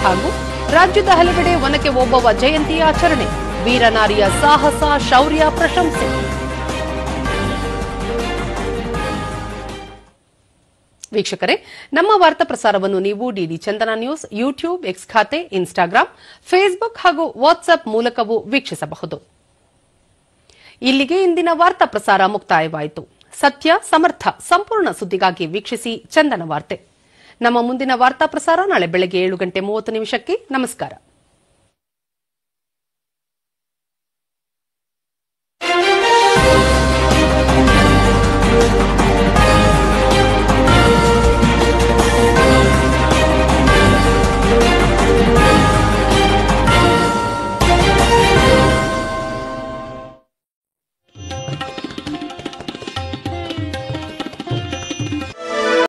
Speaker 7: ಹಾಗೂ ರಾಜ್ಯದ ಹಲವೆಡೆ ಒನಕೆ ಓಬವ್ವ ಜಯಂತಿ ಆಚರಣೆ, ವೀರನಾರಿಯ ಸಾಹಸ ಶೌರ್ಯ ಪ್ರಶಂಸೆ. ವೀಕ್ಷಕರೇ, ನಮ್ಮ ವಾರ್ತಾ ಪ್ರಸಾರವನ್ನು ನೀವು ಡಿಡಿ ಚಂದನ ನ್ಯೂಸ್ ಯೂಟ್ಯೂಬ್, ಎಕ್ಸ್ ಖಾತೆ, ಇನ್ಸ್ಟಾಗ್ರಾಂ, ಫೇಸ್ಬುಕ್ ಹಾಗೂ ವಾಟ್ಸ್ಆಪ್ ಮೂಲಕವೂ ವೀಕ್ಷಿಸಬಹುದು. ಇಲ್ಲಿಗೆ ಇಂದಿನ ವಾರ್ತಾ ಪ್ರಸಾರ ಮುಕ್ತಾಯವಾಯಿತು. ಸತ್ಯ, ಸಮರ್ಥ, ಸಂಪೂರ್ಣ ಸುದ್ದಿಗಾಗಿ ವೀಕ್ಷಿಸಿ ಚಂದನ ವಾರ್ತೆ. ನಮ್ಮ ಮುಂದಿನ ವಾರ್ತಾ ಪ್ರಸಾರ ನಾಳೆ ಬೆಳಗ್ಗೆ 7:30 ನಮಸ್ಕಾರ.